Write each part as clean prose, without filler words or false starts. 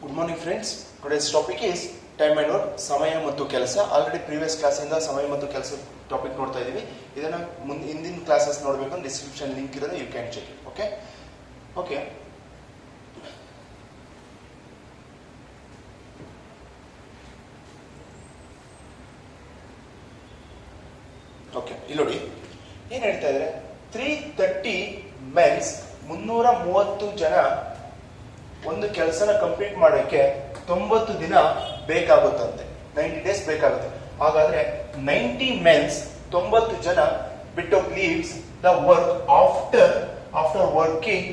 Good morning friends. Today's topic is time and work, ಸಮಯ ಮತ್ತು ಕೆಲಸ. ಆಲ್ರೆಡಿ ಪ್ರೀವಿಯಸ್ ಕ್ಲಾಸ್ ಇಂದ ಸಮಯ ಮತ್ತು ಕೆಲಸ ಟಾಪಿಕ್ ನೋಡ್ತಾ ಇದೀವಿ. ಇದನ್ನ ಹಿಂದಿನ ಕ್ಲಾಸಸ್ ನೋಡಬೇಕು ಡಿಸ್ಕ್ರಿಪ್ಷನ್ ಲಿಂಕ್ ಇರೋದು, you can check. Okay okay okay ಇಲ್ಲಿ ನೋಡಿ ಏನ್ ಹೇಳ್ತಾ ಇದ್ರೆ 330 ಮೆನ್ಸ್ 330 ಜನ ಒಂದು ಕೆಲಸನ ಕಂಪ್ಲೀಟ್ ಮಾಡೋಕ್ಕೆ 90 ದಿನ ಬೇಕಾಗುತ್ತಂತೆ, 90 ಡೇಸ್ ಬೇಕಾಗುತ್ತೆ. ಹಾಗಾದ್ರೆ 90 ಮೆನ್ಸ್ 90 ಜನ ಬಿಟ್ಟು leaves the work after working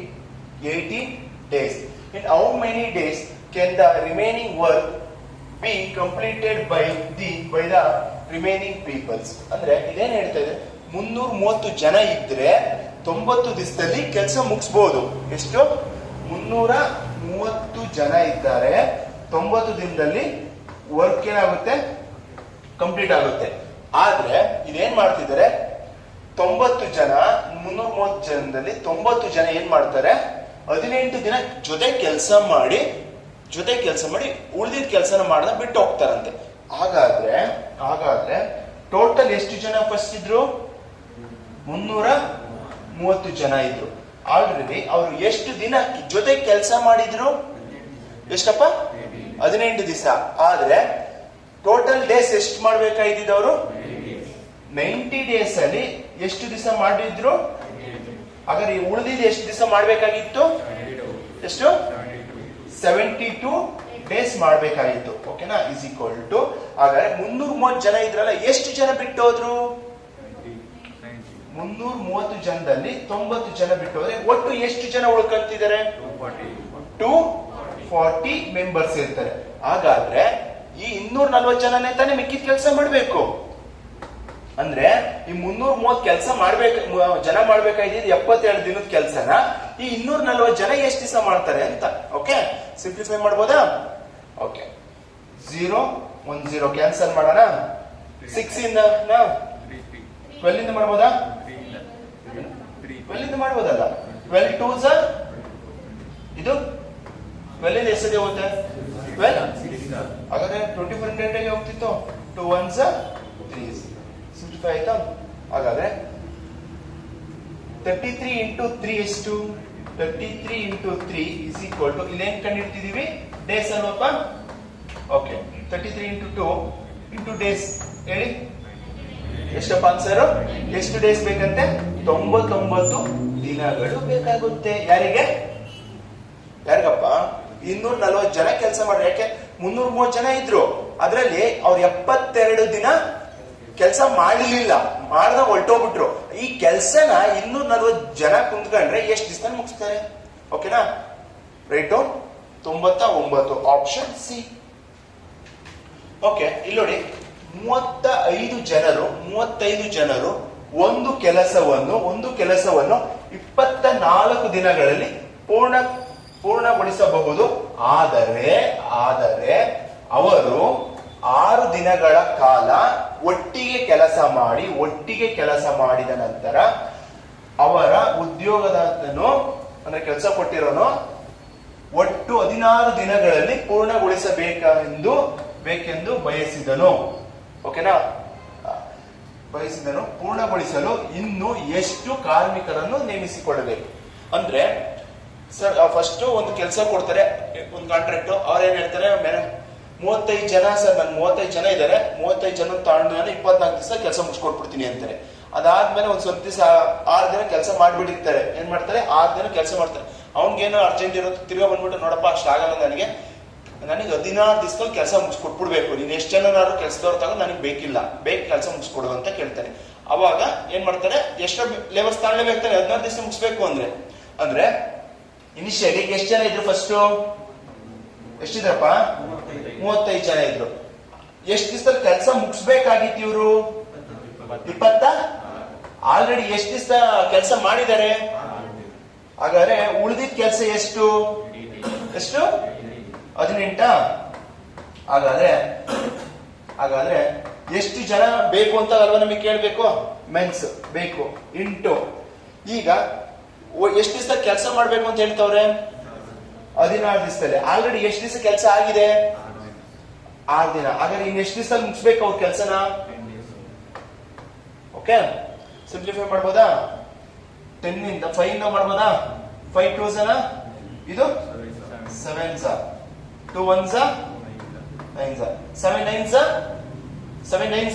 80 days. In how many days can the remaining work be completed by the remaining peoples? ಅಂದ್ರೆ ಇದೇನ್ ಹೇಳ್ತಾ ಇದೆ, 330 ಜನ ಇದ್ರೆ 90 ದಿವಸದಲ್ಲಿ ಕೆಲಸ ಮುಗಿಸಬಹುದು. ಎಷ್ಟು? 330 ಜನ ಇದ್ದಾರೆ, 90 ದಿನದಲ್ಲಿ ವರ್ಕ್ ಏನಾಗುತ್ತೆ, ಕಂಪ್ಲೀಟ್ ಆಗುತ್ತೆ. ಆದ್ರೆ ಇದೇನ್ ಮಾಡ್ತಿದ್ದಾರೆ, 90 ಜನ 330 ಜನದಲ್ಲಿ 90 ಜನ ಏನ್ ಮಾಡ್ತಾರೆ, 18 ದಿನ ಜೊತೆ ಕೆಲಸ ಮಾಡಿ ಉಳಿದಿದ್ದ ಕೆಲಸನ ಮಾಡದ ಬಿಟ್ಟು ಹೋಗ್ತಾರಂತೆ. ಹಾಗಾದ್ರೆ ಟೋಟಲ್ ಎಷ್ಟು ಜನ ಫಸ್ಟ್ ಇದ್ರು? 330 ಜನ ಇದ್ರು. ಆಲ್ರೆಡಿ ಅವರು ಎಷ್ಟು ದಿನ ಜೊತೆ ಕೆಲಸ ಮಾಡಿದ್ರು? ಎಷ್ಟಪ್ಪ? 18 ದಿವಸ. ಆದ್ರೆ ಟೋಟಲ್ ಡೇಸ್ ಎಷ್ಟು ಮಾಡ್ಬೇಕಾಗಿದ್ದವರು? 90 ಡೇಸ್ ಅಲ್ಲಿ ಎಷ್ಟು ದಿವಸ ಮಾಡಿದ್ರು? ಹಾಗಾದ್ರೆ ಉಳಿದಿದ್ದು ಎಷ್ಟು ದಿವಸ ಮಾಡ್ಬೇಕಾಗಿತ್ತು? ಎಷ್ಟು? 72 ಡೇಸ್ ಮಾಡ್ಬೇಕಾಗಿತ್ತು. ಓಕೆನಾ? ಇಸ್ ಈಕ್ವಲ್ ಟು, ಹಾಗಾದ್ರೆ 330 ಜನ ಇದ್ರಲ್ಲ, ಎಷ್ಟು ಜನ ಬಿಟ್ಟು ಹೋದ್ರು? 330 ಜನದಲ್ಲಿ 90 ಜನ ಬಿಟ್ಟು ಹೋದ್ರೆ ಒಟ್ಟು ಎಷ್ಟು ಜನ ಉಳ್ಕೊಂತಿದ್ದಾರೆ? 240 ಮೆಂಬರ್ಸ್ ಇರ್ತಾರೆ. ಹಾಗಾದ್ರೆ ಈ 240 ಜನನೇ ತಾನೇ ಮಿಕ್ಕಿದ ಕೆಲಸ ಮಾಡ್ಬೇಕು. ಅಂದ್ರೆ ಈ 330 ಜನ ಮಾಡ್ಬೇಕಾಗಿದ್ದು 72 ದಿನದ ಕೆಲಸನ ಈ 240 ಜನ ಎಷ್ಟು ದಿವಸ ಮಾಡ್ತಾರೆ ಅಂತ. ಓಕೆ, ಸಿಂಪ್ಲಿಫೈ ಮಾಡ್ಬೋದಾ? ಓಕೆ, 0 1 0 ಕ್ಯಾನ್ಸಲ್ ಮಾಡೋಣ. 6 ಇಂದ 12 ಇಂದ ಮಾಡ್ಬೋದಾ? 12 ಇಂದ ಮಾಡ್ಬೋದಲ್ಲ? 12 2s ಇದು 12 ಇಂದ ಎಷ್ಟು ಹೋಗುತ್ತೆ? 12. ಹಾಗಾದ್ರೆ 24 ಗೆ ಹೋಗ್ತಿತ್ತು. 2 1s 3s. ಸಿಂಪ್ಲಿಫೈ ಆಯ್ತಾ? ಹಾಗಾದ್ರೆ 33 ಇಂಟು 3 ಎಷ್ಟು? 33 ಇಂಟು 3 ಇಸ್ ಈಕ್ವಲ್ ಟು, ಇಲ್ಲೇನ್ ಕಂಡಿಡ್ತಿದೀವಿ? ಡೇಸ್ ಅಲ್ವಪ್ಪ? ಓಕೆ, 33 ಇಂಟು 2 ಇಂಟು ಡೇಸ್ ಹೇಳಿ ಎಷ್ಟಪ್ಪ ಆನ್ಸರ್? ಎಷ್ಟು ಡೇಸ್ ಬೇಕಂತೆ? 99 ದಿನಗಳು ಬೇಕಾಗುತ್ತೆ. ಯಾರಿಗಪ್ಪ? 240 ಜನ ಕೆಲಸ ಮಾಡ್ರಿ. ಯಾಕೆ? 330 ಜನ ಇದ್ರು, ಅದರಲ್ಲಿ ಅವ್ರು 72 ದಿನ ಕೆಲಸ ಮಾಡಲಿಲ್ಲ, ಮಾಡ್ದ ಹೊರಟೋಗ್ಬಿಟ್ರು. ಈ ಕೆಲ್ಸನ 240 ಜನ ಕುಂತ್ಕೊಂಡ್ರೆ ಎಷ್ಟು ದಿವಸ ಮುಗಿಸ್ತಾರೆ? ಓಕೆನಾ? Right 99, option C. ಓಕೆ, ಇಲ್ಲಿ ನೋಡಿ, 35 ಜನರು ಒಂದು ಕೆಲಸವನ್ನು 24 ದಿನಗಳಲ್ಲಿ ಪೂರ್ಣಗೊಳಿಸಬಹುದು. ಆದರೆ ಅವರು 6 ದಿನಗಳ ಕಾಲ ಒಟ್ಟಿಗೆ ಕೆಲಸ ಮಾಡಿದ ನಂತರ ಅವರ ಉದ್ಯೋಗದಾತನು, ಅಂದ್ರೆ ಕೆಲಸ ಕೊಟ್ಟಿರೋನು, ಒಟ್ಟು 16 ದಿನಗಳಲ್ಲಿ ಪೂರ್ಣಗೊಳಿಸಬೇಕೆಂದು ಬಯಸಿದನು. ಓಕೆನಾ? ಪೂರ್ಣಗೊಳಿಸಲು ಇನ್ನು ಎಷ್ಟು ಕಾರ್ಮಿಕರನ್ನು ನೇಮಿಸಿಕೊಳ್ಳಬೇಕು? ಅಂದ್ರೆ ಸರ್, ಫಸ್ಟ್ ಒಂದು ಕೆಲಸ ಕೊಡ್ತಾರೆ, ಒಂದು ಕಾಂಟ್ರಾಕ್ಟ್. ಅವ್ರೇನ್ ಹೇಳ್ತಾರೆ, 35 ಜನ ಸರ್, ನನ್ 35 ಜನ ಇದ್ದಾರೆ, 35 ಜನ ತಗೊಂಡು 24 ದಿವಸ ಕೆಲಸ ಮುಗಿಸ್ಕೊಟ್ಬಿಡ್ತೀನಿ ಅಂತಾರೆ. ಅದಾದ್ಮೇಲೆ ಒಂದ್ ಸ್ವಲ್ಪ ದಿವಸ 6 ದಿನ ಕೆಲಸ ಮಾಡ್ಬಿಟ್ಟಿರ್ತಾರೆ. ಏನ್ ಮಾಡ್ತಾರೆ? 6 ದಿನ ಕೆಲಸ ಮಾಡ್ತಾರೆ. ಅವ್ನಿಗೇನೋ ಅರ್ಜೆಂಟ್ ಇರುತ್ತೆ, ತಿರ್ಗಾ ಬಂದ್ಬಿಟ್ಟು, ನೋಡಪ್ಪ ಅಷ್ಟಾಗಲ್ಲ, ನನಗೆ 16 ದಿವಸದಲ್ಲಿ ಕೆಲಸ ಮುಗಿಸ್ಕೊಟ್ಬಿಡ್ಬೇಕು, ನೀನ್ ಎಷ್ಟು ಜನನಾದ್ರು ಕೆಲಸದವ್ರು ತಗೊಂಡು ನನಗೆ ಬೇಗ ಕೆಲಸ ಮುಗಿಸ್ಕೊಡು ಅಂತ ಕೇಳ್ತಾನೆ. ಅವಾಗ ಏನ್ ಮಾಡ್ತಾರೆ, ಎಷ್ಟೋ ಲೇಬರ್ಸ್ ತಗೊಳ್ಳೇಬೇಕಾಗ್ತಾರೆ. 16 ದಿವಸ ಮುಗಿಸ್ಬೇಕು ಅಂದ್ರೆ ಇನಿಷಿಯಲಿ ಎಷ್ಟು ಜನ ಇದ್ರು? ಫಸ್ಟ್ ಎಷ್ಟಿದ್ರಪ್ಪ? 35 ಜನ ಇದ್ರು. ಎಷ್ಟು ದಿವಸದಲ್ಲಿ ಕೆಲಸ ಮುಗಿಸ್ಬೇಕಾಗಿತ್ತು ಇವರು? 20. ಆಲ್ರೆಡಿ ಎಷ್ಟು ದಿವಸ ಕೆಲಸ ಮಾಡಿದ್ದಾರೆ? ಹಾಗಾದ್ರೆ ಉಳಿದಿದ್ದ ಕೆಲಸ ಎಷ್ಟು? 18. ಹಾಗಾದ್ರೆ ಎಷ್ಟು ಜನ ಬೇಕು ಅಂತ ಅಲ್ವಾ ನಮಗೆ ಕೇಳ್ಬೇಕು? ಮೆನ್ಸ್ ಬೇಕು ಇಂಟು. ಈಗ ಎಷ್ಟು ದಿವಸ ಕೆಲಸ ಮಾಡ್ಬೇಕು ಅಂತ ಹೇಳ್ತವ್ರೆ? 16 ದಿವಸದಲ್ಲಿ. ಆಲ್ರೆಡಿ ಎಷ್ಟು ದಿವಸ ಕೆಲಸ ಆಗಿದೆ? 6 ದಿನ. ಹಾಗಾದ್ರೆ ಇನ್ನು ಎಷ್ಟು ದಿವಸದಲ್ಲಿ ಮುಗಿಸ್ಬೇಕು ಅವ್ರ ಕೆಲಸನ? ಓಕೆ, ಸಿಂಪ್ಲಿಫೈ ಮಾಡ್ಬೋದಾ? 10 ಇಂದ 5 ಇಂದ ಮಾಡ್ಬೋದಾ? 5 2s ಇದು 7s, 2 1s 9s, 7 9s 63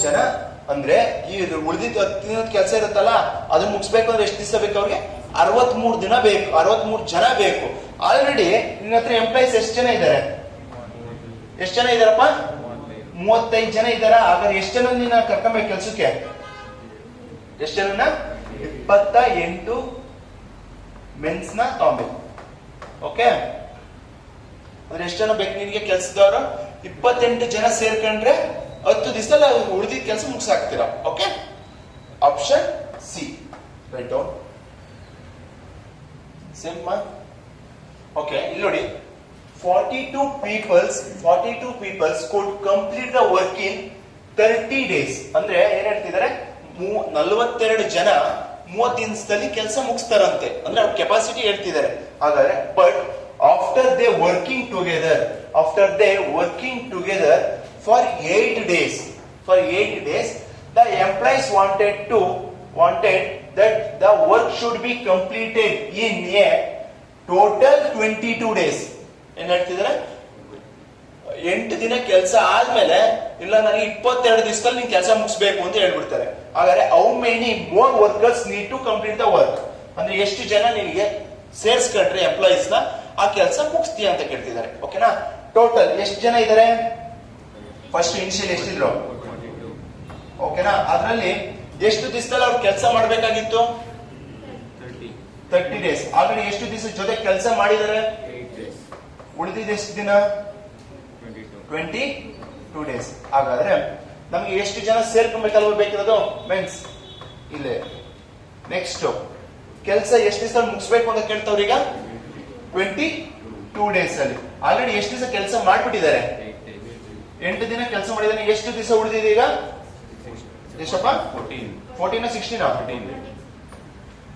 ಜನ. ಅಂದ್ರೆ ಈ ಉಳಿದಿದ್ದ 10 ದಿನದ ಕೆಲಸ ಇರುತ್ತಲ್ಲ ಅದನ್ನ ಮುಗಿಸ್ಬೇಕು ಅಂದ್ರೆ ಎಷ್ಟು ದಿವಸ ಬೇಕು ಅವ್ರಿಗೆ? 63 ದಿನ ಬೇಕು, 63 ಜನ ಬೇಕು. ಆಲ್ರೆಡಿ ನಿನ್ನ ಹತ್ರ ಎಂಪ್ಲಾಯ್ಸ್ ಎಷ್ಟು ಜನ ಇದ್ದಾರೆ? ಎಷ್ಟು ಜನ ಇದಾರಪ್ಪ? 35 ಜನ ಇದ್ದಾರ. ಹಾಗಾದ್ರೆ ಎಷ್ಟು ಜನ ನೀನ ಕರ್ಕೊಂಬೇಕು ಕೆಲ್ಸಕ್ಕೆ? ಎಷ್ಟು ಜನನ? 28 ಮೆನ್ಸ್ ನ ತಗೊಂಬೇಕು. ಓಕೆ, ಅಂದ್ರೆ ಎಷ್ಟು ಜನ ಬೇಕು ನಿನ್ಗೆ ಕೆಲ್ಸದವರು? 28 ಜನ ಸೇರ್ಕೊಂಡ್ರೆ 10 ದಿವಸದಲ್ಲಿ ಉಳಿದಿದ್ದ ಕೆಲಸ ಮುಗಿಸಾಕ್ತೀರಾ. Okay, option C write down. Same. Okay, ಇಲ್ಲಿ ನೋಡಿ, 42 peoples could complete the work in 30 days. ಅಂದ್ರೆ ಏನ್ ಹೇಳ್ತಿದ್ದಾರೆ? 42 ಜನ 30 ದಿವಸದಲ್ಲಿ ಕೆಲಸ ಮುಗಿಸ್ತಾರಂತೆ. ಅಂದ್ರೆ ಅವ್ರ ಕೆಪಾಸಿಟಿ ಹೇಳ್ತಿದ್ದಾರೆ. ಹಾಗಾದ್ರೆ but after they working together for 8 days, the employees wanted that the work should be completed in a total 22 days. ಏನ್ ಹೇಳ್ತಿದ್ದಾರೆ? 8 ದಿನ ಕೆಲಸ ಆದ್ಮೇಲೆ ಇಲ್ಲ ನನಗೆ 22 ದಿವಸದಲ್ಲಿ ನಿನ್ ಕೆಲಸ ಮುಗಿಸ್ಬೇಕು ಅಂತ ಹೇಳ್ಬಿಡ್ತಾರೆ. ಹಾಗಾದ್ರೆ how many more workers need to complete the work? ಅಂದ್ರೆ ಎಷ್ಟು ಜನ ನಿನಗೆ ಸೇರ್ಸ್ಕೊಂಡ್ರೆ ಎಂಪ್ಲಾಯೀಸ್ ನ ಆ ಕೆಲಸ ಮುಗಿಸ್ತೀಯ ಅಂತ ಕೇಳ್ತಿದ್ದಾರೆ. ಓಕೆನಾ? ಟೋಟಲ್ ಎಷ್ಟು ಜನ ಇದ್ದಾರೆ? ಫಸ್ಟ್ ಇನಿಷಿಯಲ್ ಎಷ್ಟಿದ್ರು? ಓಕೆನಾ? ಅದರಲ್ಲಿ ಎಷ್ಟು ದಿವಸದಲ್ಲಿ ಅವ್ರು ಕೆಲಸ ಮಾಡ್ಬೇಕಾಗಿತ್ತು? 30 ಡೇಸ್. ಆಲ್ರೆಡಿ ಎಷ್ಟು ದಿವಸ ಜೊತೆ ಕೆಲಸ ಮಾಡಿದ್ದಾರೆ? ಉಳಿದಿದ್ದು ಎಷ್ಟು ದಿನ? 22 ಡೇಸ್. ಹಾಗಾದ್ರೆ ನಮ್ಗೆ ಎಷ್ಟು ಜನ ಸೇರ್ಕೊಬೇಕಲ್ವ ಬೇಕಿರೋದು? ಮೆನ್ಸ್. ಇಲ್ಲೇ ನೆಕ್ಸ್ಟ್ ಕೆಲಸ ಎಷ್ಟು ದಿವಸ ಮುಗಿಸ್ಬೇಕು ಅಂತ ಕೇಳ್ತಾವ್ರೀಗ? 22 ಡೇಸ್ ಅಲ್ಲಿ. ಆಲ್ರೆಡಿ ಎಷ್ಟು ದಿವಸ ಕೆಲಸ ಮಾಡ್ಬಿಟ್ಟಿದ್ದಾರೆ? 8 ದಿನ ಕೆಲಸ ಮಾಡಿದಾರೆ. ಎಷ್ಟು ದಿವಸ ಉಳಿದಿದೆ ಈಗ? ಎಷ್ಟಪ್ಪ? 14 16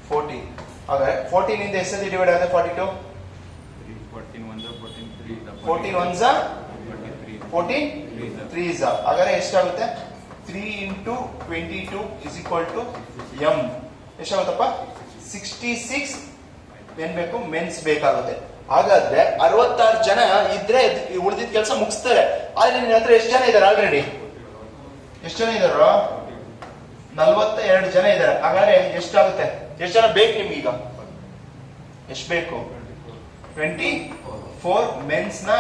14. ಹಾಗಾದ್ರೆ 14 ಇಂದ ಎಷ್ಟು ಡಿವೈಡ್ ಆಗುತ್ತೆ? 42. 14 1s 14 3s. ಹಾಗಾದ್ರೆ ಎಷ್ಟಾಗುತ್ತೆ? 3 into 22 is equal to m. ಎಷ್ಟಾಗುತ್ತಪ್ಪ? 66 ಏನ್ ಬೇಕು? ಮೆನ್ಸ್ ಬೇಕಾಗುತ್ತೆ. ಹಾಗಾದ್ರೆ 66 ಜನ ಇದ್ರೆ ಉಳಿದಿದ್ದ ಕೆಲಸ ಮುಗಿಸ್ತಾರೆ. ಆದ್ರೆ ನಿನ್ನ ಹತ್ರ ಎಷ್ಟು ಜನ ಇದಾರೆ? ಆಲ್ರೆಡಿ ಎಷ್ಟು ಜನ ಇದಾರೋ? 42 ಜನ ಇದಾರೆ. ಹಾಗಾದ್ರೆ ಎಷ್ಟಾಗುತ್ತೆ? ಎಷ್ಟು ಜನ ಬೇಕು ನಿಮ್ಗೀಗ? ಎಷ್ಟು ಬೇಕು? 24 ಮೆನ್ಸ್ ನ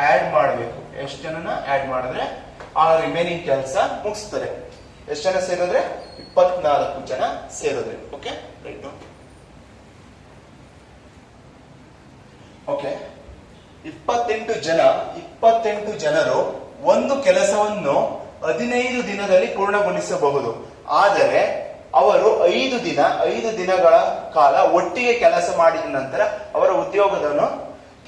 ಆಡ್ ಮಾಡಬೇಕು. ಎಷ್ಟು ಜನನ ಆಡ್ ಮಾಡಿದ್ರೆ ಆ ರಿಮೈನಿಂಗ್ ಕೆಲಸ ಮುಗಿಸ್ತಾರೆ. ಎಷ್ಟು ಜನ ಸೇರಿದ್ರೆ? 24 ಜನ ಸೇರಿದ್ರೆ. Okay, right. ಓಕೆ, 28 ಜನರು ಒಂದು ಕೆಲಸವನ್ನು 15 ದಿನದಲ್ಲಿ ಪೂರ್ಣಗೊಳಿಸಬಹುದು. ಆದರೆ ಅವರು 5 ದಿನಗಳ ಕಾಲ ಒಟ್ಟಿಗೆ ಕೆಲಸ ಮಾಡಿದ ನಂತರ ಅವರ ಉದ್ಯೋಗದ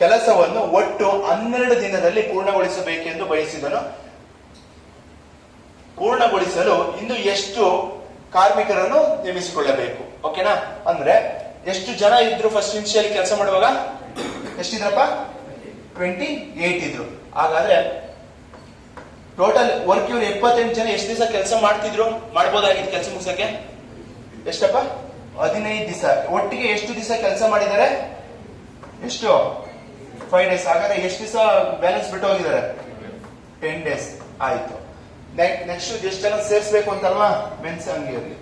ಕೆಲಸವನ್ನು ಒಟ್ಟು 12 ದಿನದಲ್ಲಿ ಪೂರ್ಣಗೊಳಿಸಬೇಕೆಂದು ಬಯಸಿದನು. ಪೂರ್ಣಗೊಳಿಸಲು ಇನ್ನು ಎಷ್ಟು ಕಾರ್ಮಿಕರನ್ನು ನೇಮಿಸಿಕೊಳ್ಳಬೇಕು? ಓಕೆನಾ? ಅಂದ್ರೆ ಎಷ್ಟು ಜನ ಇದ್ರು ಫಸ್ಟ್ ಇನಿಷಿಯಲ್ ಕೆಲಸ ಮಾಡುವಾಗ? ಎಷ್ಟಿದ್ರಪ್ಪ? 28 ಇದ್ರು. ಹಾಗಾದ್ರೆ ಟೋಟಲ್ ವರ್ಕ್ ಇವ್ರು 78 ಜನ ಎಷ್ಟು ದಿವಸ ಕೆಲಸ ಮಾಡ್ಬೋದಾಗಿತ್ತು ಕೆಲಸ ಮುಗಿಸಕ್ಕೆ? ಎಷ್ಟಪ್ಪ? 15 ದಿವಸ. ಒಟ್ಟಿಗೆ ಎಷ್ಟು ದಿವಸ ಕೆಲಸ ಮಾಡಿದ್ದಾರೆ? ಎಷ್ಟು? 5 ಡೇಸ್. ಹಾಗಾದ್ರೆ ಎಷ್ಟು ದಿವಸ ಬ್ಯಾಲೆನ್ಸ್ ಬಿಟ್ಟು ಹೋಗಿದ್ದಾರೆ? 10 ಡೇಸ್. ಆಯ್ತು. ನೆಕ್ಸ್ಟ್ ಎಷ್ಟು ಜನ ಸೇರಿಸಬೇಕು ಅಂತಲ್ವಾ? ಮೆನ್ಸ್ ಅಂಗಿಯಲ್ಲಿ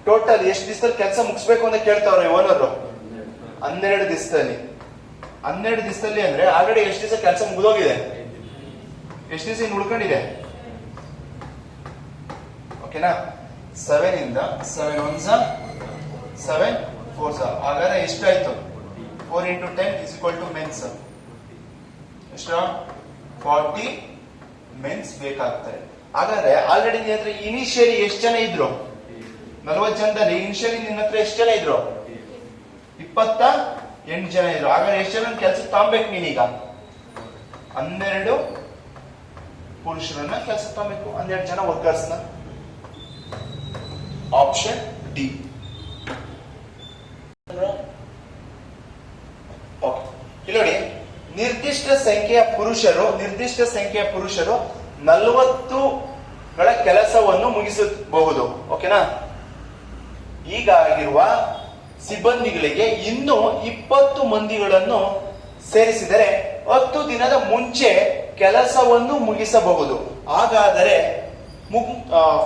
ಟೋಟಲ್ ಎಷ್ಟು ದಿವಸದಲ್ಲಿ ಕೆಲಸ ಮುಗಿಸ್ಬೇಕು ಅಂತ ಕೇಳ್ತಾವ್ರೆ ಓನರ್? 12 ದಿವಸದಲ್ಲಿ. 12 ದಿವಸದಲ್ಲಿ ಅಂದ್ರೆ ಆಲ್ರೆಡಿ ಎಷ್ಟು ದಿವಸ ಕೆಲಸ ಮುಗಿದೋಗಿದೆ? ಎಷ್ಟು ದಿವಸ ಇನ್ನು ಉಳ್ಕೊಂಡಿದೆ? ಓಕೆನಾ? 7 ಇಂದ 7 1s 7 4s. ಹಾಗಾದ್ರೆ ಎಷ್ಟಾಯ್ತು? 4 into 10 is equal to men's. ಎಷ್ಟು? 40 ಮೆನ್ಸ್ ಬೇಕಾಗ್ತಾರೆ. ಹಾಗಾದ್ರೆ ಆಲ್ರೆಡಿ ನಿನ್ನ ಹತ್ರ ಇನಿಷಿಯಲಿ ಎಷ್ಟು ಜನ ಇದ್ರು? 40 ಜನದಲ್ಲಿ ಇನಿಷಿಯಲಿ ನಿನ್ನ ಹತ್ರ ಎಷ್ಟು ಜನ ಇದ್ರು? 28 ಜನ ಇದ್ರು. ಹಾಗಾದ್ರೆ ಎಷ್ಟು ಜನ ಕೆಲಸ ತಗೊಬೇಕು ನೀನೀಗ? 12 ಪುರುಷರನ್ನ ಕೆಲಸ ತಗೊಬೇಕು, 12 ಜನ ವರ್ಕರ್ಸ್ ನ. Option D. ನಿರ್ದಿಷ್ಟ ಸಂಖ್ಯೆಯ ಪುರುಷರು 40ಗಳ ಕೆಲಸವನ್ನು ಮುಗಿಸಬಹುದು. ಓಕೆನಾ? ಈಗಾಗಿರುವ ಸಿಬ್ಬಂದಿಗಳಿಗೆ ಇನ್ನೂ 20 ಮಂದಿಗಳನ್ನು ಸೇರಿಸಿದರೆ 10 ದಿನದ ಮುಂಚೆ ಕೆಲಸವನ್ನು ಮುಗಿಸಬಹುದು. ಹಾಗಾದರೆ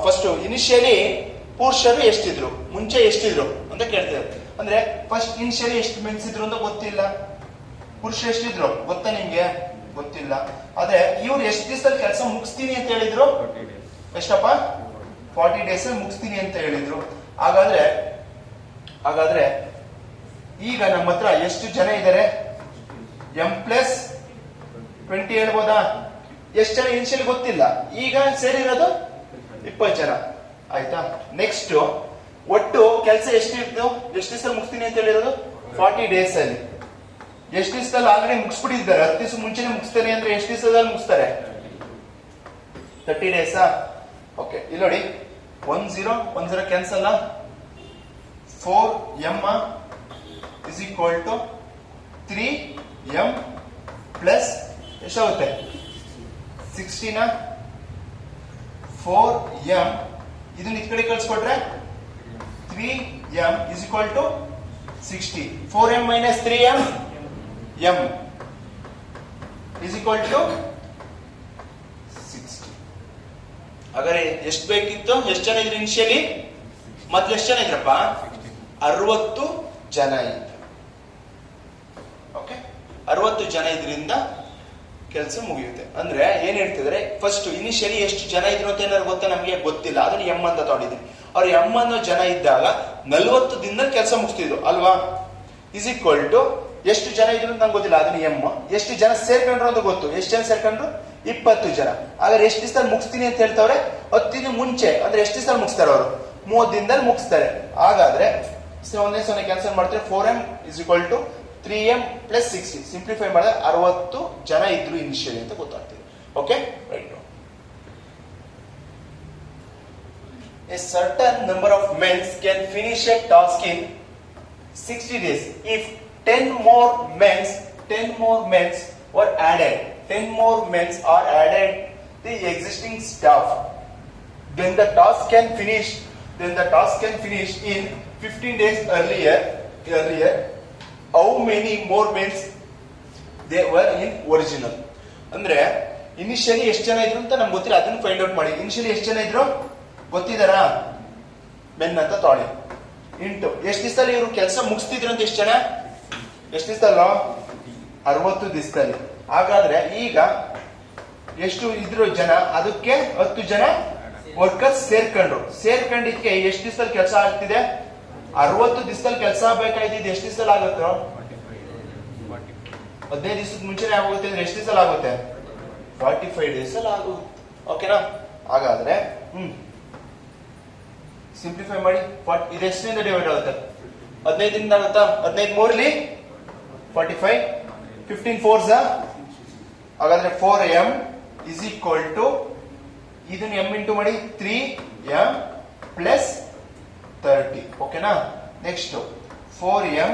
ಫಸ್ಟ್ ಇನಿಷಿಯಲಿ ಪುರುಷರು ಎಷ್ಟಿದ್ರು, ಮುಂಚೆ ಎಷ್ಟಿದ್ರು ಅಂತ ಕೇಳ್ತಿದ್ದಾರೆ. ಅಂದ್ರೆ ಫಸ್ಟ್ ಇನಿಷಿಯಲಿ ಎಷ್ಟು ಮೆನ್ಸಿದ್ರು ಅಂತ ಗೊತ್ತಿಲ್ಲ. ಪುರುಷರು ಎಷ್ಟಿದ್ರು ಗೊತ್ತಾ ನಿಮ್ಗೆ? ಗೊತ್ತಿಲ್ಲ. ಆದ್ರೆ ಇವ್ರು ಎಷ್ಟು ದಿವಸದಲ್ಲಿ ಕೆಲಸ ಮುಗಿಸ್ತೀನಿ ಅಂತ ಹೇಳಿದ್ರು? ಎಷ್ಟಪ್ಪ? 40 days ಮುಗಿಸ್ತೀನಿ ಅಂತ ಹೇಳಿದ್ರು. ಹಾಗಾದ್ರೆ ಈಗ ನಮ್ಮ ಹತ್ರ ಎಷ್ಟು ಜನ ಇದ್ದಾರೆ? M+20 ಹೇಳ್ಬೋದಾ? ಎಷ್ಟು ಜನ ಇನಿಷಿಯಲ್ ಗೊತ್ತಿಲ್ಲ, ಈಗ ಸೇರಿರೋದು 20 ಜನ. ಆಯ್ತಾ? ನೆಕ್ಸ್ಟ್ ಒಟ್ಟು ಕೆಲಸ ಎಷ್ಟಿತ್ತು? ಎಷ್ಟು ದಿವಸ ಮುಗಿಸ್ತೀನಿ ಅಂತ ಹೇಳಿರೋದು? 40 days ಅಲ್ಲಿ. ಎಷ್ಟು ದಿವಸದಲ್ಲಿ ಆಲ್ರೆಡಿ ಮುಗಿಸ್ಬಿಟ್ಟಿದ್ದಾರೆ? 10 ದಿವಸ ಮುಂಚೆನೆ ಮುಗಿಸ್ತಾರೆ ಅಂದ್ರೆ ಎಷ್ಟು ದಿವಸದಲ್ಲಿ ಮುಗಿಸ್ತಾರೆ? 30 days. ಓಕೆ, ಇಲ್ಲಿ ನೋಡಿ 10 cancel. 4M is equal to 3M plus ಎಷ್ಟಾಗುತ್ತೆ? 16. 4M ಇದನ್ನ ಈ ಕಡೆ ಕಳಿಸ್ಕೊಟ್ರೆ 3M is equal to 60. 4M minus 3M M is equal to 60. ಹಾಗಾದ್ರೆ ಎಷ್ಟು ಬೇಕಿತ್ತು? ಎಷ್ಟು ಜನ ಇದ್ರು ಇನಿಷಿಯಲಿ? ಮೊದಲು ಎಷ್ಟು ಜನ ಇದ್ರಪ್ಪ? 60 ಜನ ಇದ್ರು. ಓಕೆ, 60 ಜನ ಇದರಿಂದ ಕೆಲಸ ಮುಗಿಯುತ್ತೆ. ಅಂದ್ರೆ ಏನ್ ಹೇಳ್ತಿದ್ರೆ, ಫಸ್ಟ್ ಇನಿಷಿಯಲಿ ಎಷ್ಟು ಜನ ಇದ್ರು ಅಂತ ಏನಾದ್ರು ಗೊತ್ತಾ? ನಮ್ಗೆ ಗೊತ್ತಿಲ್ಲ, ಅದನ್ನ ಎಂ ಅಂತ ತಗೊಂಡಿದ್ವಿ. ಅವ್ರು ಎಂ ಅನ್ನೋ ಜನ ಇದ್ದಾಗ 40 ದಿನದಲ್ಲಿ ಕೆಲಸ ಮುಗಿಸ್ತಿದ್ರು ಅಲ್ವಾ? ಇಸ್ ಈಕ್ವಲ್ ಟು ಎಷ್ಟು ಜನ ಇದ್ರು ಅಂತ ನಂಗೆ ಗೊತ್ತಿಲ್ಲ, ಅದನ್ನ ಎಂ. ಎಷ್ಟು ಜನ ಸೇರ್ಕೊಂಡ್ರು ಅಂತ ಗೊತ್ತು. ಎಷ್ಟು ಜನ ಸೇರ್ಕೊಂಡ್ರು? 20 ಜನ. ಹಾಗಾದ್ರೆ ಎಷ್ಟು ದಿವಸದಲ್ಲಿ ಮುಗಿಸ್ತೀನಿ ಅಂತ ಹೇಳ್ತಾವ್ರೆ? 10 ದಿನ ಮುಂಚೆ. ಅಂದ್ರೆ ಎಷ್ಟು ದಿವಸದಲ್ಲಿ ಮುಗಿಸ್ತಾರೆ ಅವರು? 30 ದಿನದಲ್ಲಿ ಮುಗಿಸ್ತಾರೆ. ಹಾಗಾದ್ರೆ ಒಂದೇ ಸೊನ್ನೆ ಕ್ಯಾನ್ಸಲ್ ಮಾಡ್ತಾರೆ. 4M is equal to 3M plus 60. Simplify ಮಾಡಿದ್ರೆ 60 ಜನ ಇದ್ರು ಇನಿಷಿಯಲಿ ಅಂತ ಗೊತ್ತಾಗ್ತದೆ. Okay, right. A certain number of men can finish a task in 60 days. If 10 more men were added, 10 more men are added the existing staff, then the task can finish in 15 days earlier. How many more men they were in original? ಅಂದ್ರೆ initially ಎಷ್ಟು ಜನ ಇದ್ರು ಅಂತ ನಮ್ಗೆ ಗೊತ್ತಿಲ್ಲ, ಅದನ್ನ find out ಮಾಡಿ. Initially ಎಷ್ಟು ಜನ ಇದ್ರು ಗೊತ್ತಿದಾರಾ? ಮೆನ್ ಅಂತ ತೊಳಿ ಇಂಟು ಎಷ್ಟು ದಿವಸದಲ್ಲಿ ಇವರು ಕೆಲಸ ಮುಗಿಸ್ತಿದ್ರು ಅಂತ ಎಷ್ಟು ಜನ? ಎಷ್ಟು ದಿವಸದಲ್ಲ? 60 ದಿವಸದಲ್ಲಿ. ಹಾಗಾದ್ರೆ ಈಗ ಎಷ್ಟು ಇದ್ರು ಜನ? ಅದಕ್ಕೆ 10 ಜನ ವರ್ಕರ್ಸ್ ಸೇರ್ಕೊಂಡಿದ್ಕೆ ಎಷ್ಟು ದಿವಸದಲ್ಲಿ ಕೆಲಸ ಆಗ್ತಿದೆ? 60 ದಿವಸದಲ್ಲಿ ಕೆಲಸ ಬೇಕಾಯ್ತಿದ್ದು ಎಷ್ಟು ದಿವಸದಲ್ಲಿ ಆಗುತ್ತೆ? 15 ದಿವಸದ ಮುಂಚೆನೆ ಆಗುತ್ತೆ. ಅಂದ್ರೆ ಎಷ್ಟು ದಿವಸದಲ್ಲಿ ಆಗುತ್ತೆ? 45 days ಅಲ್ಲಿ ಆಗುತ್ತೆ. ಓಕೆನಾ? ಹಾಗಾದ್ರೆ ಸಿಂಪ್ಲಿಫೈ ಮಾಡಿ. ಇದು ಎಷ್ಟರಿಂದ ಡಿವೈಡ್ ಆಗುತ್ತೆ? 15 ದಿಂದ ಆಗುತ್ತಾ? 15 ಮೂರಲಿ 45, 15 4s. ಹಾಗಾದ್ರೆ 4M is equal to ಇದನ್ನ M ಇಂಟು ಮಾಡಿ 3M ಪ್ಲಸ್ 30. ಓಕೆನಾ? Next 4M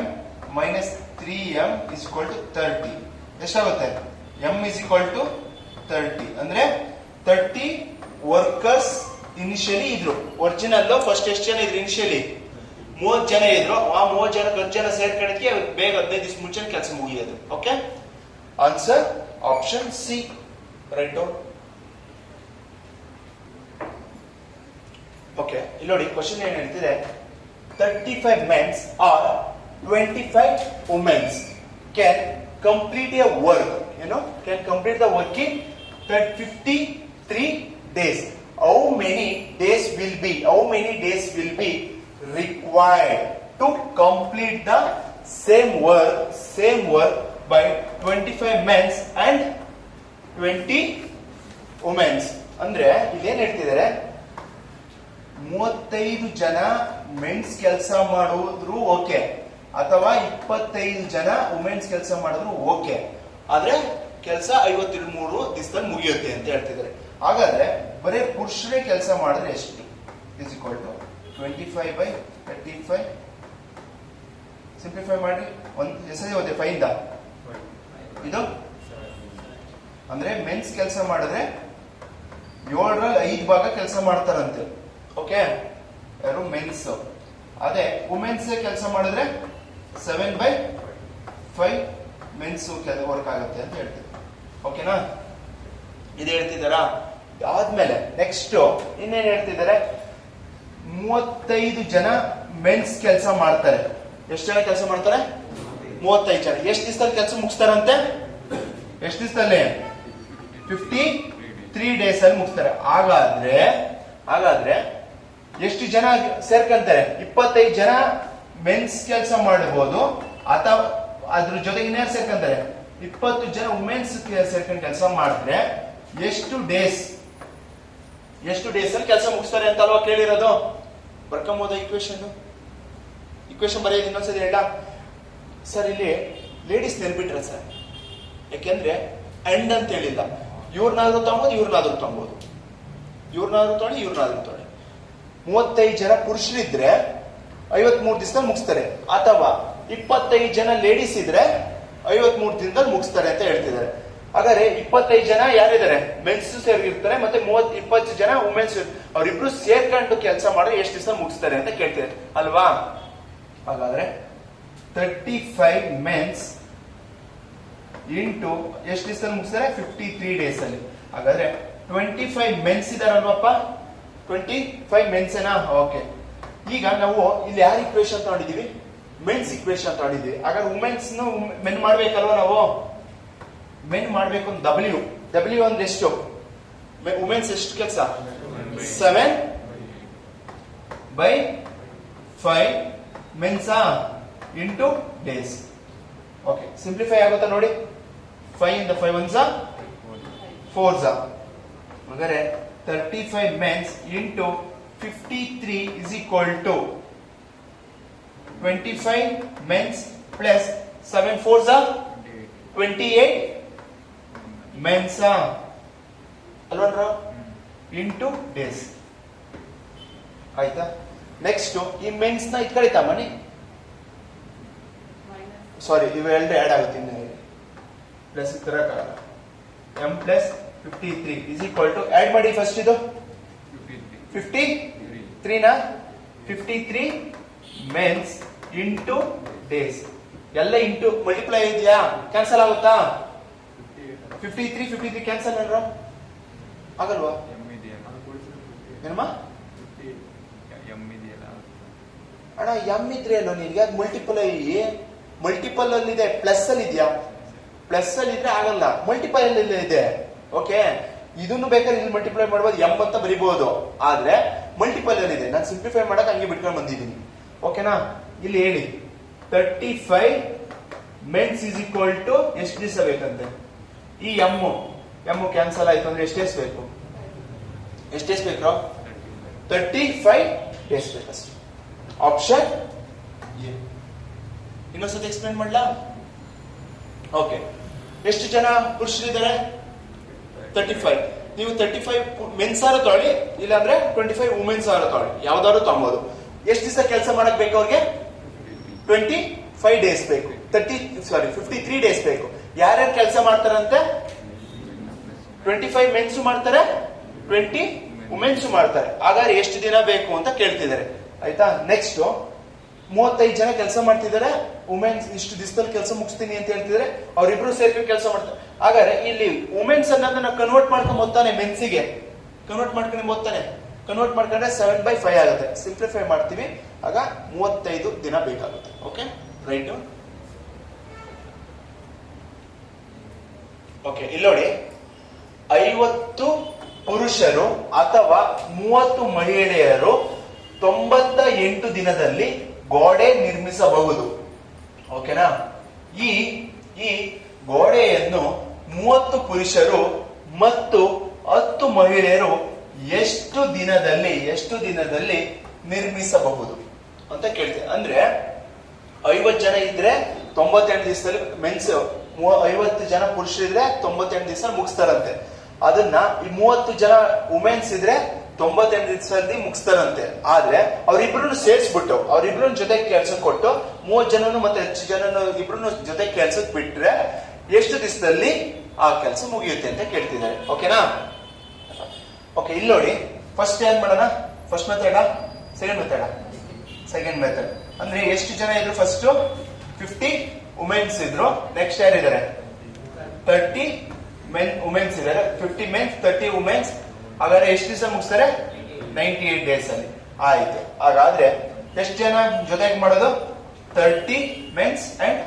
minus 3M is equal to 30. ಎಷ್ಟಾಗುತ್ತೆ? M is equal to 30. ಅಂದ್ರೆ 30 ವರ್ಕರ್ಸ್ ಇನಿಷಿಯಲಿ ಇದ್ರು. ಒರಿಜಿನಲ್ ಫಸ್ಟ್ ಎಷ್ಟು ಜನ ಇದ್ರು? ಇನಿಷಿಯಲಿ 30 ಜನ ಇದ್ರು. ಆ 30 ಜನ ಸೇರ್ಕೊಳ್ಳೋದಕ್ಕೆ ಬೇಗ 15 ದಿವಸ ಮುಂಚೆ ಕೆಲಸ ಮುಗಿಯೋದು. Okay, answer option C. Right out. Okay, ಇಲ್ಲಿ ನೋಡಿ ಕ್ವಶನ್ ಏನ್ ಹೇಳ್ತಿದೆ? 35 men or 25 women can complete a work, can complete the work in 53 days. How many days will be required to complete the same work by 25 men and 20 women? ಅಂದ್ರೆ ಇದೇನ್ ಹೇಳ್ತಿದ್ದಾರೆ? 35 ಜನ men's ಕೆಲಸ ಮಾಡಿದ್ರು okay, ಅಥವಾ 25 ಜನ women's ಕೆಲಸ ಮಾಡಿದ್ರು ಓಕೆ. ಆದ್ರೆ ಕೆಲಸ 53 ದಿವಸದಲ್ಲಿ ಮುಗಿಯುತ್ತೆ ಅಂತ ಹೇಳ್ತಿದ್ದಾರೆ. ಹಾಗಾದ್ರೆ ಬರೀ ಪುರುಷರೇ ಕೆಲಸ ಮಾಡಿದ್ರೆ ಎಷ್ಟು? Is equal to 25/35. ಸಿಂಪ್ಲಿಫೈ ಮಾಡಿ. ಒಂದು ಎಷ್ಟೇ ಹೋಗುತ್ತೆ? 5 ಇಂದ ಇದು ಅಂದ್ರೆ ಮೆನ್ಸ್ ಕೆಲಸ ಮಾಡಿದ್ರೆ 7ರಲ್ಲಿ 5 ಭಾಗ ಕೆಲಸ ಮಾಡ್ತಾರಂತೆ. ಓಕೆ, ಯಾರು ಮೆನ್ಸ್. ಅದೇ ವುಮೆನ್ಸ್ ಕೆಲಸ ಮಾಡಿದ್ರೆ 7/5 ಮೆನ್ಸ್ ವರ್ಕ್ ಆಗುತ್ತೆ ಅಂತ ಹೇಳ್ತೀವಿ. ಓಕೆನಾ, ಇದು ಹೇಳ್ತಿದ್ದಾರಾ? ಆದ್ಮೇಲೆ ನೆಕ್ಸ್ಟ್ ಇನ್ನೇನ್ ಹೇಳ್ತಿದ್ದಾರೆ? 35 ಜನ ಮೆನ್ಸ್ ಕೆಲಸ ಮಾಡ್ತಾರೆ. ಎಷ್ಟು ಜನ ಕೆಲಸ ಮಾಡ್ತಾರೆ? 35 ಜನ. ಎಷ್ಟು ದಿವಸದಲ್ಲಿ ಕೆಲಸ ಮುಗಿಸ್ತಾರಂತೆ? ಎಷ್ಟು ದಿವಸದಲ್ಲಿ? 53 ಡೇಸ್ ಅಲ್ಲಿ ಮುಗಿಸ್ತಾರೆ. ಹಾಗಾದ್ರೆ ಎಷ್ಟು ಜನ ಸೇರ್ಕೊಂತಾರೆ? 25 ಜನ ಮೆನ್ಸ್ ಕೆಲಸ ಮಾಡಬಹುದು, ಅಥವಾ ಅದ್ರ ಜೊತೆಗೆ ಇನ್ಯಾರು ಸೇರ್ಕೊಂತಾರೆ? 20 ಜನ ವುಮೆನ್ಸ್ ಸೇರ್ಕೊಂಡು ಕೆಲಸ ಮಾಡಿದ್ರೆ ಎಷ್ಟು ಡೇಸ್ ಅಲ್ಲಿ ಕೆಲಸ ಮುಗಿಸ್ತಾರೆ ಅಂತ ಅಲ್ವಾ ಕೇಳಿರೋದು? ಬರ್ಕೊಂಬೋದ ಇಕ್ವೇಶನ್ ಬರೆಯೋದು ಇನ್ನೊಂದ್ಸರಿ ಹೇಳ ಸರ್. ಇಲ್ಲಿ ಲೇಡೀಸ್ ನೆನ್ಬಿಟ್ರೆ ಸರ್, ಯಾಕೆಂದ್ರೆ ಅಂಡ್ ಅಂತ ಹೇಳಿಲ್ಲ. ಇವ್ರನ್ನಾದ್ರೂ ತಗೋಬಹುದು, ಇವ್ರನ್ನಾದ್ರೂ ತಗೋಬಹುದು, ಇವ್ರನ್ನಾದ್ರೂ ತೊಳಿ, ಇವ್ರನ್ನಾದ್ರೂ ತೊಳಿ. 35 ಜನ ಪುರುಷರಿದ್ರೆ 53 ದಿವಸದಲ್ಲಿ ಮುಗಿಸ್ತಾರೆ, ಅಥವಾ 25 ಜನ ಲೇಡೀಸ್ ಇದ್ರೆ 53 ದಿನದಲ್ಲಿ ಮುಗಿಸ್ತಾರೆ ಅಂತ ಹೇಳ್ತಿದ್ದಾರೆ. ಹಾಗಾದ್ರೆ 25 ಜನ ಯಾರಿದ್ದಾರೆ? ಮೆನ್ಸ್ ಸೇರಿರ್ತಾರೆ, ಮತ್ತೆ 20 ಜನ ವುಮೆನ್ಸ್. ಅವ್ರಿಬ್ರು ಸೇರ್ಕೊಂಡು ಕೆಲಸ ಮಾಡಿದ್ರೆ ಎಷ್ಟು ದಿವಸ ಮುಗಿಸ್ತಾರೆ ಅಂತ ಕೇಳ್ತಿದ್ದಾರೆ ಅಲ್ವಾ? ಹಾಗಾದ್ರೆ 35 ಮೆನ್ಸ್ ಇಂಟು ಎಷ್ಟು ದಿವಸದಲ್ಲಿ ಮುಗಿಸ್ತಾರೆ? 53 ಡೇಸ್ ಅಲ್ಲಿ. ಹಾಗಾದ್ರೆ 25 ಮೆನ್ಸ್ ಇದಾರಲ್ವಪ್ಪ? 25 ಮೆನ್ಸ್ ಏನಾ? ಓಕೆ. ಈಗ ನಾವು ಇಲ್ಲಿ ಯಾರು ಇಕ್ವೇಶನ್ ತಗೊಂಡಿದೀವಿ? ಮೆನ್ಸ್ ಇಕ್ವೇಶನ್ ತಗೊಂಡಿದೀವಿ. ಹಾಗಾದ್ರೆ ವುಮೆನ್ಸ್ ಮೆನ್ ಮಾಡ್ಬೇಕಲ್ವಾ? ನಾವು ಮೆನ್ ಮಾಡ್ಬೇಕು. ಡಬ್ಲ್ಯೂ ಅಂದ್ರೆ ಎಷ್ಟು? ವುಮೆನ್ಸ್ ಎಷ್ಟು ಕೆಲಸ? 7/5 ಮೆನ್ಸಾ ಇಂಟು ಡೇಸ್. ಓಕೆ, ಸಿಂಪ್ಲಿಫೈ ಆಗುತ್ತಾ ನೋಡಿ? 5 ಇಂದ 5 1s 4s. ಹಾಗಾದ್ರೆ 35 men's into 53 is equal to 25 men's plus 7 4s 28 men's ಅಲ್ವಾ ಇಂಟು ಡೇಸ್. ಆಯ್ತಾ? ನೆಕ್ಸ್ಟ್ ಈ ಮೆನ್ಸ್ ನ ಇದ್ ಕಡಿತಾ ಮನಿ, ಸಾರಿ ಇವೆರಡು ಆಡ್ ಆಗುತ್ತೆ. ಪ್ಲಸ್ ತರಕಾಗಲ್ಲ. m plus 53 is equal to add ಮಾಡಿ ಫಸ್ಟ್. ಇದು 53 ನ 53 ಮೆನ್ಸ್ ಇಂಟು ಡೇಸ್. ಎಲ್ಲ ಇಂಟು ಮಲ್ಟಿಪ್ಲೈ ಇದೆಯಾ? ಕ್ಯಾನ್ಸಲ್ ಆಗುತ್ತಾ? 53 ಕ್ಯಾನ್ಸಲ್ ಅಲ್ರ ಆಗಲ್ವಾ? ಏನಮ್ಮ ಅಣ್ಣ, ಎಂ ಇದ್ರೆ ಅಲ್ಲೋ ನಿನ್ಗೆ ಅದು ಮಲ್ಟಿಪಲ್ ಅಲ್ಲಿ ಇದೆ. ಪ್ಲಸ್ ಅಲ್ಲಿ ಇದೆಯಾ? ಪ್ಲಸ್ ಅಲ್ಲಿ ಇದ್ರೆ ಆಗಲ್ಲ, ಮಲ್ಟಿಪಲ್ ಅಲ್ಲಿ ಇದೆ. ಓಕೆ, ಇದನ್ನು ಬೇಕಾದ್ರೆ ಇಲ್ಲಿ ಮಲ್ಟಿಪ್ಲೈ ಮಾಡಬಹುದು, ಎಂ ಅಂತ ಬರೀಬಹುದು. ಆದ್ರೆ ಮಲ್ಟಿಪಲ್ ಅಲ್ಲಿ ಇದೆ. ನಾನು ಸಿಂಪ್ಲಿಫೈ ಮಾಡಕ್ ಹಂಗೆ ಬಿಟ್ಕೊಂಡು ಬಂದಿದ್ದೀನಿ. ಓಕೆನಾ? ಇಲ್ಲಿ ಹೇಳಿ 35 ಮೆನ್ಸ್ ಇಸ್ ಈಕ್ವಲ್ ಟು ಎಷ್ಟು ದಿವಸ ಬೇಕಂತೆ? ಈ ಎಂ ಕ್ಯಾನ್ಸಲ್ ಆಯ್ತು ಅಂದ್ರೆ ಎಷ್ಟು ಡೇಸ್ ಬೇಕು? 35 ಡೇಸ್ ಬೇಕಷ್ಟೇ. Option A. ಇನ್ನೊಂದ್ಸತಿ ಎಕ್ಸ್ಪ್ಲೇನ್ ಮಾಡ್ಲಾ? ಓಕೆ, ಎಷ್ಟು ಜನ ಪುರುಷರಿದ್ದಾರೆ? 35. ನೀವು 35 ಮೆನ್ಸ್ ಆರು ತೊಗೊಳ್ಳಿ, ಇಲ್ಲಾಂದ್ರೆ 25 ವುಮೆನ್ಸ್ ಆರು ತೊಗೊಳ್ಳಿ, ಯಾವ್ದಾದ್ರು ತಗೊಬೋದು. ಎಷ್ಟು ದಿವಸ ಕೆಲಸ ಮಾಡಕ್ ಬೇಕು ಅವ್ರಿಗೆ? 25 ಡೇಸ್ ಬೇಕು. 53 ಡೇಸ್ ಬೇಕು. ಯಾರ್ಯಾರು ಕೆಲಸ ಮಾಡ್ತಾರಂತೆ? 25 ಮೆನ್ಸ್ ಮಾಡ್ತಾರೆ, 20 ವುಮೆನ್ಸ್ ಮಾಡ್ತಾರೆ. ಹಾಗಾದ್ರೆ ಎಷ್ಟು ದಿನ ಬೇಕು ಅಂತ ಕೇಳ್ತಿದ್ದಾರೆ. ಆಯ್ತಾ? ನೆಕ್ಸ್ಟ್ 35 ಜನ ಕೆಲಸ ಮಾಡ್ತಿದ್ದಾರೆ, ವುಮೆನ್ಸ್ ಇಷ್ಟು ದಿವಸದಲ್ಲಿ ಕೆಲಸ ಮುಗಿಸ್ತೀನಿ ಅಂತ ಹೇಳ್ತಿದ್ದಾರೆ. ಅವ್ರಿಬ್ರು ಸೇರ್ಕೊಂಡು ಕೆಲಸ ಮಾಡ್ತಾರೆ. ಹಾಗಾದ್ರೆ ಇಲ್ಲಿ ವುಮೆನ್ಸ್ ಅನ್ನೋದನ್ನ ಕನ್ವರ್ಟ್ ಮಾಡ್ಕೊಂಡು ಓದ್ತಾನೆ, ಮೆನ್ಸಿಗೆ ಕನ್ವರ್ಟ್ ಮಾಡ್ಕೊಂಡ್ರೆ 7/5 ಆಗುತ್ತೆ. ಸಿಂಪ್ಲಿಫೈ ಮಾಡ್ತೀವಿ, ಆಗ 35 ದಿನ ಬೇಕಾಗುತ್ತೆ. Okay, right. ಓಕೆ, ಇಲ್ಲಿ ನೋಡಿ, 50 ಪುರುಷರು ಅಥವಾ 30 ಮಹಿಳೆಯರು 98 ದಿನದಲ್ಲಿ ಗೋಡೆ ನಿರ್ಮಿಸಬಹುದು. ಓಕೆನಾ? ಈ ಗೋಡೆಯನ್ನು 30 ಪುರುಷರು ಮತ್ತು 10 ಮಹಿಳೆಯರು ಎಷ್ಟು ದಿನದಲ್ಲಿ ನಿರ್ಮಿಸಬಹುದು ಅಂತ ಕೇಳ್ತೇವೆ. ಅಂದ್ರೆ 50 ಜನ ಇದ್ರೆ 98 ದಿವಸದಲ್ಲಿ ಮೆನ್ಸ್, 50 ಜನ ಪುರುಷರಿದ್ರೆ 98 ದಿವಸ ಮುಗಿಸ್ತಾರಂತೆ. ಅದನ್ನ ಈ 30 ಜನ ವುಮೆನ್ಸ್ ಇದ್ರೆ 98 ದಿವಸದಲ್ಲಿ ಮುಗಿಸ್ತಾರಂತೆ. ಆದ್ರೆ ಅವ್ರಿಬ್ರು ಸೇರಿಸ್ಬಿಟ್ಟು ಅವ್ರಿಬ್ರು ಜೊತೆ ಕೆಲ್ಸಕ್ಕೆ ಕೊಟ್ಟು 30 ಜನನು ಮತ್ತೆ ಹೆಚ್ಚು ಜನನು ಇಬ್ರು ಜೊತೆ ಕೆಲ್ಸಕ್ಕೆ ಬಿಟ್ರೆ ಎಷ್ಟು ದಿವಸದಲ್ಲಿ ಆ ಕೆಲಸ ಮುಗಿಯುತ್ತೆ ಅಂತ ಕೇಳ್ತಿದ್ದಾರೆ. ಓಕೆನಾ? ಓಕೆ, ಇಲ್ಲಿ ನೋಡಿ, ಫಸ್ಟ್ ಏನ್ ಮಾಡೋಣ? First method, second method? Second method. ಅಂದ್ರೆ ಎಷ್ಟು ಜನ ಇದ್ರು? ಫಸ್ಟ್ 50 ವುಮೆನ್ಸ್ ಇದ್ರು. ನೆಕ್ಸ್ಟ್ ಯಾರಿದ್ದಾರೆ? 30 ವುಮೆನ್ಸ್ ಇದ್ದಾರೆ. 50 ಮೆನ್ಸ್, 30 ವುಮೆನ್ಸ್. ಹಾಗಾದ್ರೆ ಎಷ್ಟು ದಿವಸ ಮುಗಿಸ್ತಾರೆ? 98 ಡೇಸ್ ಅಲ್ಲಿ. ಆಯ್ತು. ಹಾಗಾದ್ರೆ ಎಷ್ಟು ಜನ ಜೊತೆಗೆ ಮಾಡೋದು? 30 mens and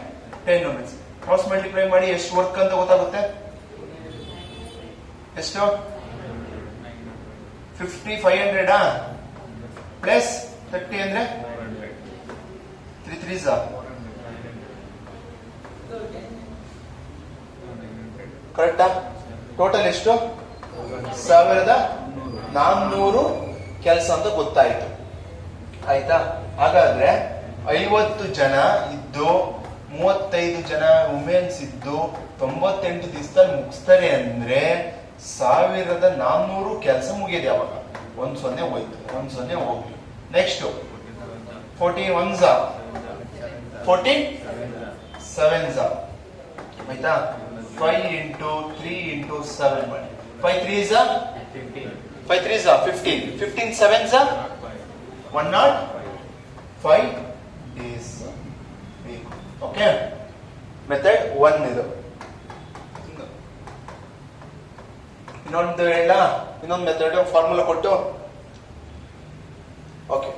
10 womens. Cross multiply ಮಾಡಿ ಎಷ್ಟು ವರ್ಕ್ ಅಂತ ಗೊತ್ತಾಗುತ್ತೆ. ಎಷ್ಟು? 50 500 ಪ್ಲಸ್ 30 ಅಂದ್ರೆ 3 3s ಕರೆಕ್ಟಾ? ಟೋಟಲ್ ಎಷ್ಟು? 1400 ಕೆಲಸ ಅಂತ ಗೊತ್ತಾಯ್ತು. ಆಯ್ತಾ? ಹಾಗಾದ್ರೆ 50 ಜನ ಇದ್ದು 35 ಜನ ವುಮೆನ್ಸ್ ಇದ್ದು 98 ದಿವಸದಲ್ಲಿ ಮುಗಿಸ್ತಾರೆ ಅಂದ್ರೆ 1400 ಕೆಲಸ ಮುಗಿಯದೆ. ಅವಾಗ 10 ಹೋಯ್ತು, 10 ಹೋಗ್ಲಿ. Next 14 1s 14 7s. ಆಯ್ತಾ? 5 into 3 into 7 ಮಾಡಿ. 5 3s 5 3s 15. 15 7s 105 days. Okay, method 1 ಇದು. ಇನ್ನೊಂದು ಹೇಳ, ಇನ್ನೊಂದು ಮೆಥಡ್ ಫಾರ್ಮುಲಾ ಕೊಟ್ಟು. ಓಕೆ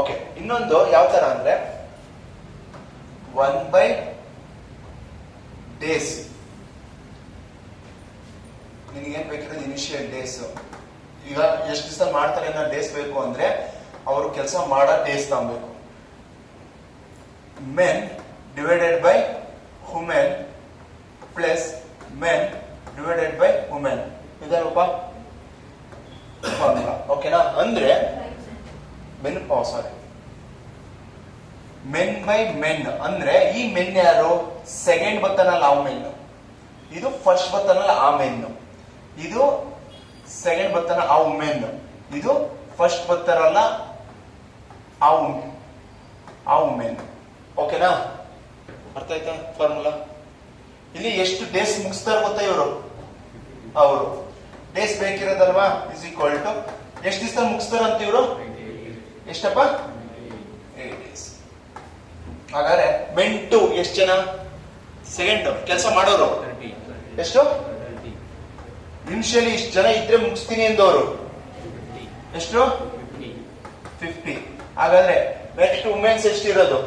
ಓಕೆ, ಇನ್ನೊಂದು ಯಾವ ತರ ಅಂದ್ರೆ 1/days. ನಿನಗೇನ್ ಬೇಕಿರೋದು? Initial days. ಈಗ ಎಷ್ಟು ದಿವಸ ಮಾಡ್ತಾರೆ ಅನ್ನೋ ಡೇಸ್ ಬೇಕು ಅಂದ್ರೆ ಅವರು ಕೆಲಸ ಮಾಡೋ ಡೇಸ್ ತಗೊಬೇಕು. Men divided by women plus men divided by women. ಇದಲ್ವಾ ಫಾರ್ಮುಲಾ? ಓಕೆನಾ? ಅಂದ್ರೆ ಮೆನ್ ಮೆನ್ ಬೈ ಮೆನ್ ಅಂದ್ರೆ ಈ ಮೆನ್ ಯಾರು? ಸೆಕೆಂಡ್ ಬತ್ತನಲ್ಲ ಆ ಮೆನ್. ಇದು ಫಸ್ಟ್ ಬತ್ತನಲ್ಲ ಆ ಮೆನ್. ಇದು ಸೆಕೆಂಡ್ ಬತ್ತನ ಆ ವುಮೆನ್. ಇದು ಫಸ್ಟ್ ಬತ್ತಾರಲ್ಲ ಆ ವುಮೆನ್. ಓಕೆನಾ? ಅರ್ಥ ಆಯ್ತಾ ಫಾರ್ಮುಲಾ? ಇಲ್ಲಿ ಎಷ್ಟು ಡೇಸ್ ಮುಗಿಸ್ತಾರೆ ಗೊತ್ತಾ ಇವರು? ಅವರು ಡೇಸ್ ಬೇಕಿರೋದಲ್ವಾ? ಇಸ್ ಈಕ್ವಲ್ ಟು ಎಷ್ಟು ದಿವಸ ಮುಗಿಸ್ತಾರಂತ ಇವರು? ಎಷ್ಟಪ್ಪ? 8 days. ಹಾಗಾದ್ರೆ ಮೆನ್ ಟು ಎಷ್ಟು ಜನ? ಸೆಕೆಂಡ್ ಕೆಲಸ ಮಾಡೋರು ಎಷ್ಟು? ಇನಿಷಿಯಲಿ ಇಷ್ಟು ಜನ ಇದ್ರೆ ಮುಗಿಸ್ತೀನಿ ಎಂದವರು ಎಷ್ಟು? 50. ಹಾಗಾದ್ರೆ ನೆಕ್ಸ್ಟ್ ವುಮೆನ್ಸ್ ಎಷ್ಟಿರೋದು?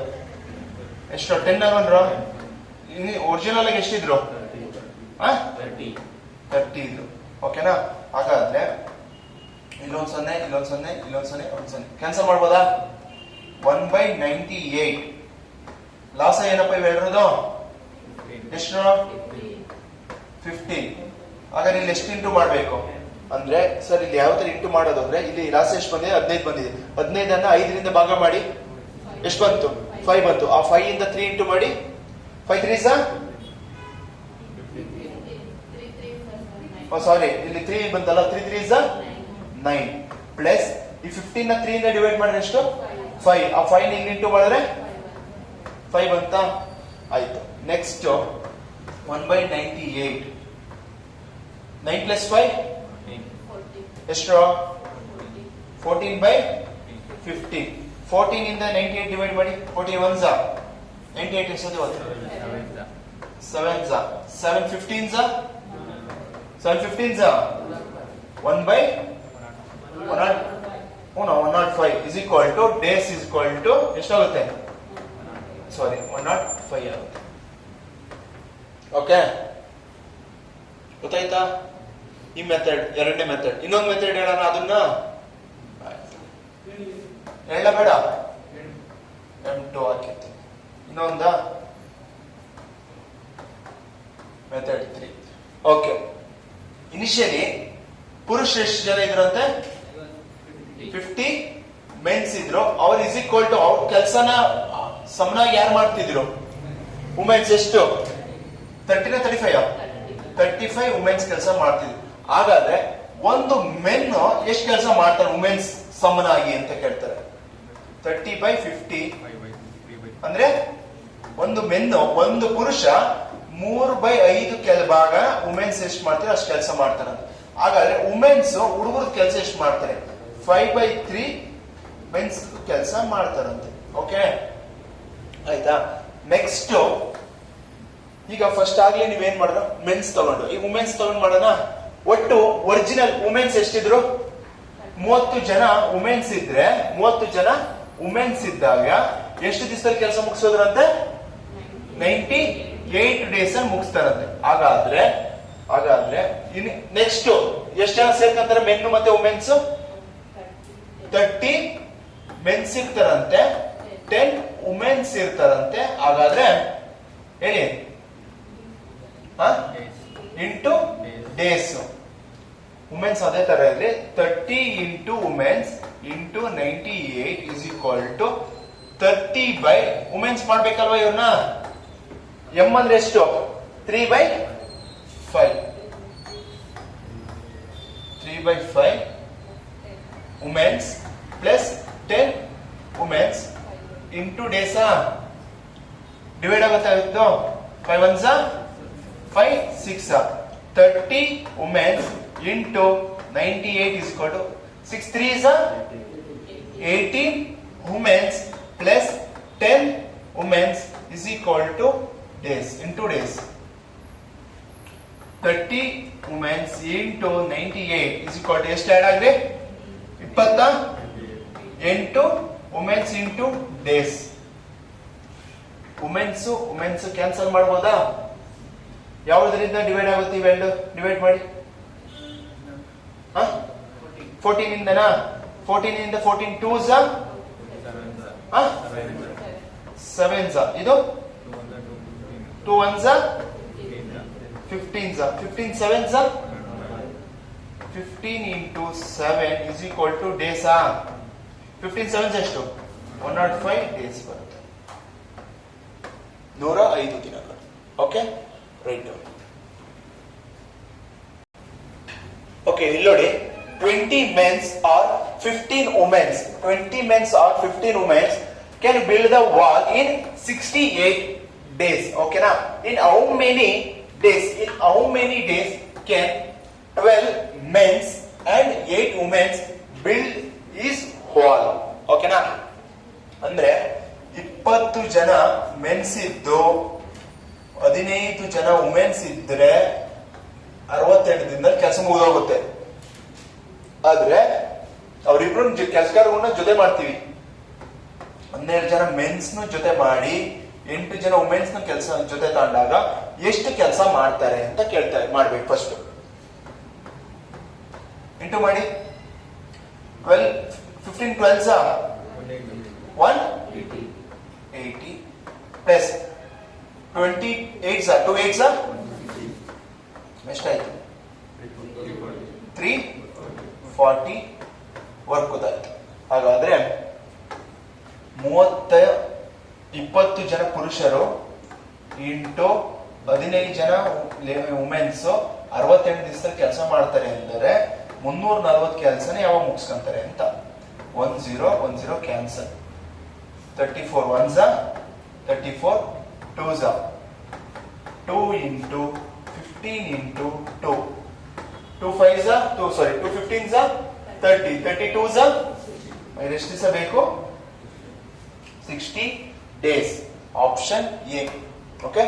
ಎಷ್ಟು? 10 ಅನ್ರು. ಒರಿಜಿನಲ್ ಆಗಿ ಎಷ್ಟಿದ್ರು? 30 ಇದ್ರು. ಓಕೆನಾ? ಹಾಗಾದ್ರೆ ಇಲ್ಲೊಂದ್ 0 ಇಲ್ಲೊಂದ್ 0 ಇಲ್ಲೊಂದ್ 0 ಒಂದ್ 0 ಕ್ಯಾನ್ಸಲ್ ಮಾಡ್ಬೋದಾ? 1/98 ಲಾಸ್ ಏನಪ್ಪ ಇವೆರಡು? ಎಷ್ಟು? 15. ಹಾಗಾದ್ರೆ ಇಲ್ಲಿ ಎಷ್ಟು ಇಂಟು ಮಾಡ್ಬೇಕು ಅಂದ್ರೆ, ಸರ್ ಇಲ್ಲಿ ಯಾವ ತರ ಇಂಟು ಮಾಡೋದು ಅಂದ್ರೆ, ಇಲ್ಲಿ ಲಾಸ್ ಎಷ್ಟು ಬಂದಿದೆ? 15 ಬಂದಿದೆ. 15 5ರಿಂದ ಭಾಗ ಮಾಡಿ ಎಷ್ಟು ಬಂತು? 5 ಬಂತು. ಆ 5 ಇಂದ 3 ಇಂಟು ಮಾಡಿ. 5 3s ಸಾರಿ, ಇಲ್ಲಿ 3 ಬಂತಲ್ಲ, 3 3s 9 ಪ್ಲಸ್ ಈ 15 ನ 3 ಇಂದ ಡಿವೈಡ್ ಮಾಡಿದ್ರೆ ಎಷ್ಟು? 5. ಆ 5 ಇಲ್ಲಿ ಇಂಟು ಮಾಡಿದ್ರೆ 5 ಬಂತಾ? ಆಯ್ತು. ನೆಕ್ಸ್ಟ್ 1/98 9 plus 5 ಎಷ್ಟು? 14/15. 14 ಇಂದ 98 ಡಿವೈಡ್ ಮಾಡಿ. 14 1s 98 ಎಷ್ಟೊಂದು? 7s 7 15s 7 15s 1/105 is equal to days is equal to ಎಷ್ಟಾಗುತ್ತೆ? ಸಾರಿ 105 ಆಗುತ್ತೆ. ಓಕೆ, ಗೊತ್ತಾಯ್ತಾ? ಈ ಮೆಥಡ್ ಎರಡನೇ ಮೆಥಡ್. ಇನ್ನೊಂದು ಮೆಥಡ್ ಹೇಳೋಣ, ಅದನ್ನ ಹೇಳ ಬೇಡ? M2 ಹಾಕಿತ್ತು. ಇನ್ನೊಂದ ಮೆಥಡ್ 3. ಓಕೆ, ಇನಿಷಿಯಲಿ ಪುರುಷರು ಎಷ್ಟು ಜನ ಇದ್ರಂತೆ? 50 ಮೆನ್ಸ್ ಇದ್ರು. ಅವ್ರು ಇಸ್ ಈಕ್ವಲ್ ಟು ಅವ್ರ ಕೆಲಸನ ಸಮನಾಗಿ ಯಾರು ಮಾಡ್ತಿದ್ರು? ವುಮೆನ್ಸ್ ಎಷ್ಟು? 30 ನ 35? 35 ವುಮೆನ್ಸ್ ಕೆಲಸ ಮಾಡ್ತಿದ್ರು. ಹಾಗಾದ್ರೆ ಒಂದು ಮೆನ್ ಎಷ್ಟು ಕೆಲಸ ಮಾಡ್ತಾರೆ ವುಮೆನ್ಸ್ ಸಮನಾಗಿ ಅಂತ ಕೇಳ್ತಾರೆ? 30/50 ಅಂದ್ರೆ ಒಂದು ಮೆನ್ನು ಒಂದು ಪುರುಷ 3/5 ಭಾಗ ವುಮೆನ್ಸ್ ಎಷ್ಟು ಮಾಡ್ತಾರೆ ಅಷ್ಟು ಕೆಲಸ ಮಾಡ್ತಾರೆ. ಹಾಗಾದ್ರೆ ವುಮೆನ್ಸ್ ಹುಡುಗರ ಕೆಲಸ ಎಷ್ಟು ಮಾಡ್ತಾರೆ? 5/3 ಮೆನ್ಸ್ ಕೆಲಸ ಮಾಡ್ತಾರಂತೆ. ಓಕೆ ಆಯ್ತಾ? ನೆಕ್ಸ್ಟ್ ಈಗ ಫಸ್ಟ್ ಆಗ್ಲೇ ನೀವೇನ್ ಮಾಡಿದ್ರು? ಮೆನ್ಸ್ ತಗೊಂಡು ಈ ವುಮೆನ್ಸ್ ತಗೊಂಡು ಮಾಡೋಣ. ಒಟ್ಟು ಒರಿಜಿನಲ್ ವುಮೆನ್ಸ್ ಎಷ್ಟಿದ್ರು? 30 ಜನ ವುಮೆನ್ಸ್ ಇದ್ರೆ 30 ಜನ ವುಮೆನ್ಸ್ ಇದ್ದಾಗ ಎಷ್ಟು ದಿವಸದಲ್ಲಿ ಕೆಲಸ ಮುಗಿಸೋದ್ರಂತೆ? 98 ಡೇಸ್ ಅಲ್ಲಿ ಮುಗಿಸ್ತಾರಂತೆ. ಹಾಗಾದ್ರೆ ನೆಕ್ಸ್ಟ್ ಎಷ್ಟು ಜನ ಸೇರ್ಕಂತಾರೆ? ಮೆನ್ನು ಮತ್ತೆ ವುಮೆನ್ಸ್ 30 ಮೆನ್ಸ್ ಇರ್ತಾರಂತೆ, 10 ವುಮೆನ್ಸ್ ಇರ್ತಾರಂತೆ. ಹಾಗಾದ್ರೆ ಹೇಳಿ ಇಂಟು ಡೇಸ್. ವುಮೆನ್ಸ್ ಅದೇ ತರ ಇದ್ರೆ 30 into women's into 98 is equal to 30 by women's ಮಾಡ್ಬೇಕಲ್ವಾ ಇವ್ರನ್ನ? ಎಂ ಅಂದ್ರೆ ಎಷ್ಟು? 3/5 3/5 women's plus 10 women's into days divide ಆಗುತ್ತಾಗಿತ್ತು. 5 1s 5 6 30 women's into 98 is equal to 6 3s 18 women's plus 10 women's is equal to days into days. 30 women's into 98 is equal to ಎಷ್ಟು add ಆಗಿದೆ? 28 womens into days. Womens cancel ಮಾಡಬಹುದಾ? ಯಾವುದರಿಂದ divide ಆಗುತ್ತೆ? ಇವೆರಡು divide ಮಾಡಿ. 14 ಇಂದನಾ? 14 ಇಂದ 14 2s 7s ಇದು 2 1s 15s 15 7s 15 into 7 is equal to days. 15 7s ಎಷ್ಟು? 105 ಡೇಸ್ ಬರುತ್ತೆ. 105 ದಿನಗಳು. Okay right. ಓಕೆ ಇಲ್ಲಿ ನೋಡಿ 20 men's or 15 women's 20 men's or 15 women's can build the wall in 68 days. Okay na? In how many days can 12 men's and 8 women's build his wall? Okay na? ಅಂದ್ರೆ 20 ಜನ men's ಇದ್ದು 15 ಜನ women's ಇದ್ರೆ 68 ದಿನದಲ್ಲಿ ಕೆಲಸ ಮುಗಿದೋಗುತ್ತೆ. ಆದ್ರೆ ಅವರಿಬ್ರು ಕೆಲಸಗಾರಗಳನ್ನ ಜೊತೆ ಮಾಡ್ತೀವಿ. 12 ಜನ ಮೆನ್ಸ್ ಜೊತೆ ಮಾಡಿ 8 ಜನ ವುಮೆನ್ಸ್ ಕೆಲಸ ಜೊತೆ ತಗೊಂಡಾಗ ಎಷ್ಟು ಕೆಲಸ ಮಾಡ್ತಾರೆ ಅಂತ ಮಾಡ್ಬೇಕು. ಫಸ್ಟ್ ಇಂಟು ಮಾಡಿ. 15 12s 180 ಪ್ಲಸ್ 28s 2 8s ಎಷ್ಟಾಯ್ತು? 340 ವರ್ಕ್ ಗೊತ್ತಾಯ್ತು. ಹಾಗಾದ್ರೆ 20 ಜನ ಪುರುಷರು ಇಂಟು 15 ಜನ ವುಮೆನ್ಸ್ 68 ದಿವಸದಲ್ಲಿ ಕೆಲಸ ಮಾಡ್ತಾರೆ ಅಂದರೆ 340 ಕೆಲಸನ ಯಾವಾಗ ಮುಗಿಸ್ಕೊಂತಾರೆ ಅಂತ. 10 cancel. 34 1s 34 2s 2 into 15 into 2 2 5s 2 15s 30 32s ಎಷ್ಟು ದಿವಸ ಬೇಕು? 60 days. Option A. Okay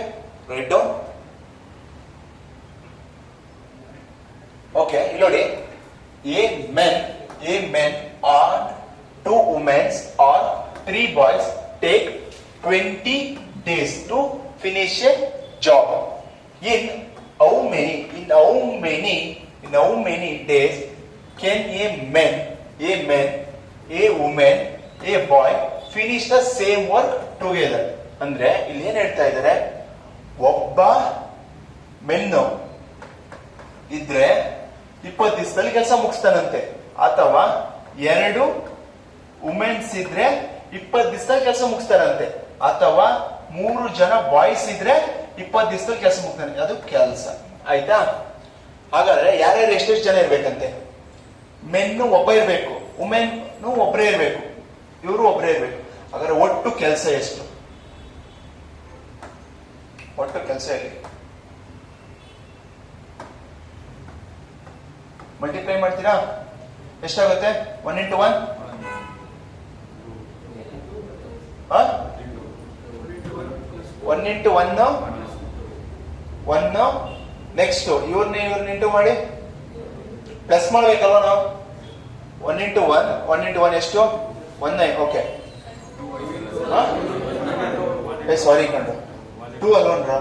write down. Okay ಇಲ್ಲಿ ನೋಡಿ a men or 2 women or 3 boys take 20 days to finish a job. In how many days can a woman, a boy finish the same work together? ಅಂದ್ರೆ ಇಲ್ಲಿ ಏನ್ ಹೇಳ್ತಾ ಇದ್ದಾರೆ? ಒಬ್ಬ ಮೆನ್ನು ಇದ್ರೆ 20 ದಿವಸದಲ್ಲಿ ಕೆಲಸ ಮುಗಿಸ್ತಾನಂತೆ, ಅಥವಾ 2 ವುಮೆನ್ಸ್ ಇದ್ರೆ 20 ದಿವಸದಲ್ಲಿ ಕೆಲಸ ಮುಗಿಸ್ತಾರಂತೆ, ಅಥವಾ 3 ಜನ ಬಾಯ್ಸ್ ಇದ್ರೆ 20 ದಿವಸದಲ್ಲಿ ಕೆಲಸ ಮುಗಿಸ್ತಾನೆ. ಅದು ಕೆಲಸ ಆಯ್ತಾ? ಹಾಗಾದ್ರೆ ಯಾರ್ಯಾರು ಎಷ್ಟೆಷ್ಟು ಜನ ಇರ್ಬೇಕಂತೆ? ಮೆನ್ನು ಒಬ್ಬ ಇರ್ಬೇಕು, ವುಮೆನ್ ಒಬ್ಬರೇ ಇರ್ಬೇಕು, ಇವರು ಒಬ್ಬರೇ ಇರ್ಬೇಕು. ಹಾಗಾದ್ರೆ ಒಟ್ಟು ಕೆಲಸ ಎಷ್ಟು? ಒಟ್ಟು ಕೆಲಸ ಇಲ್ಲಿ ಮಲ್ಟಿಪ್ಲೈ ಮಾಡ್ತೀರಾ, ಎಷ್ಟಾಗುತ್ತೆ? 1 into 1 1 into 1 1. ನೆಕ್ಸ್ಟ್ ಇವ್ರನ್ನ ಇಂಟು ಮಾಡಿ ಪ್ಲಸ್ ಮಾಡ್ಬೇಕಲ್ವ ನಾವು. 1 into 1 1 into 1 ಎಷ್ಟು? 1. ಓಕೆ, ಸಾರಿ ಕಂಡು 2 ಅಲೋನ್ ರಾ,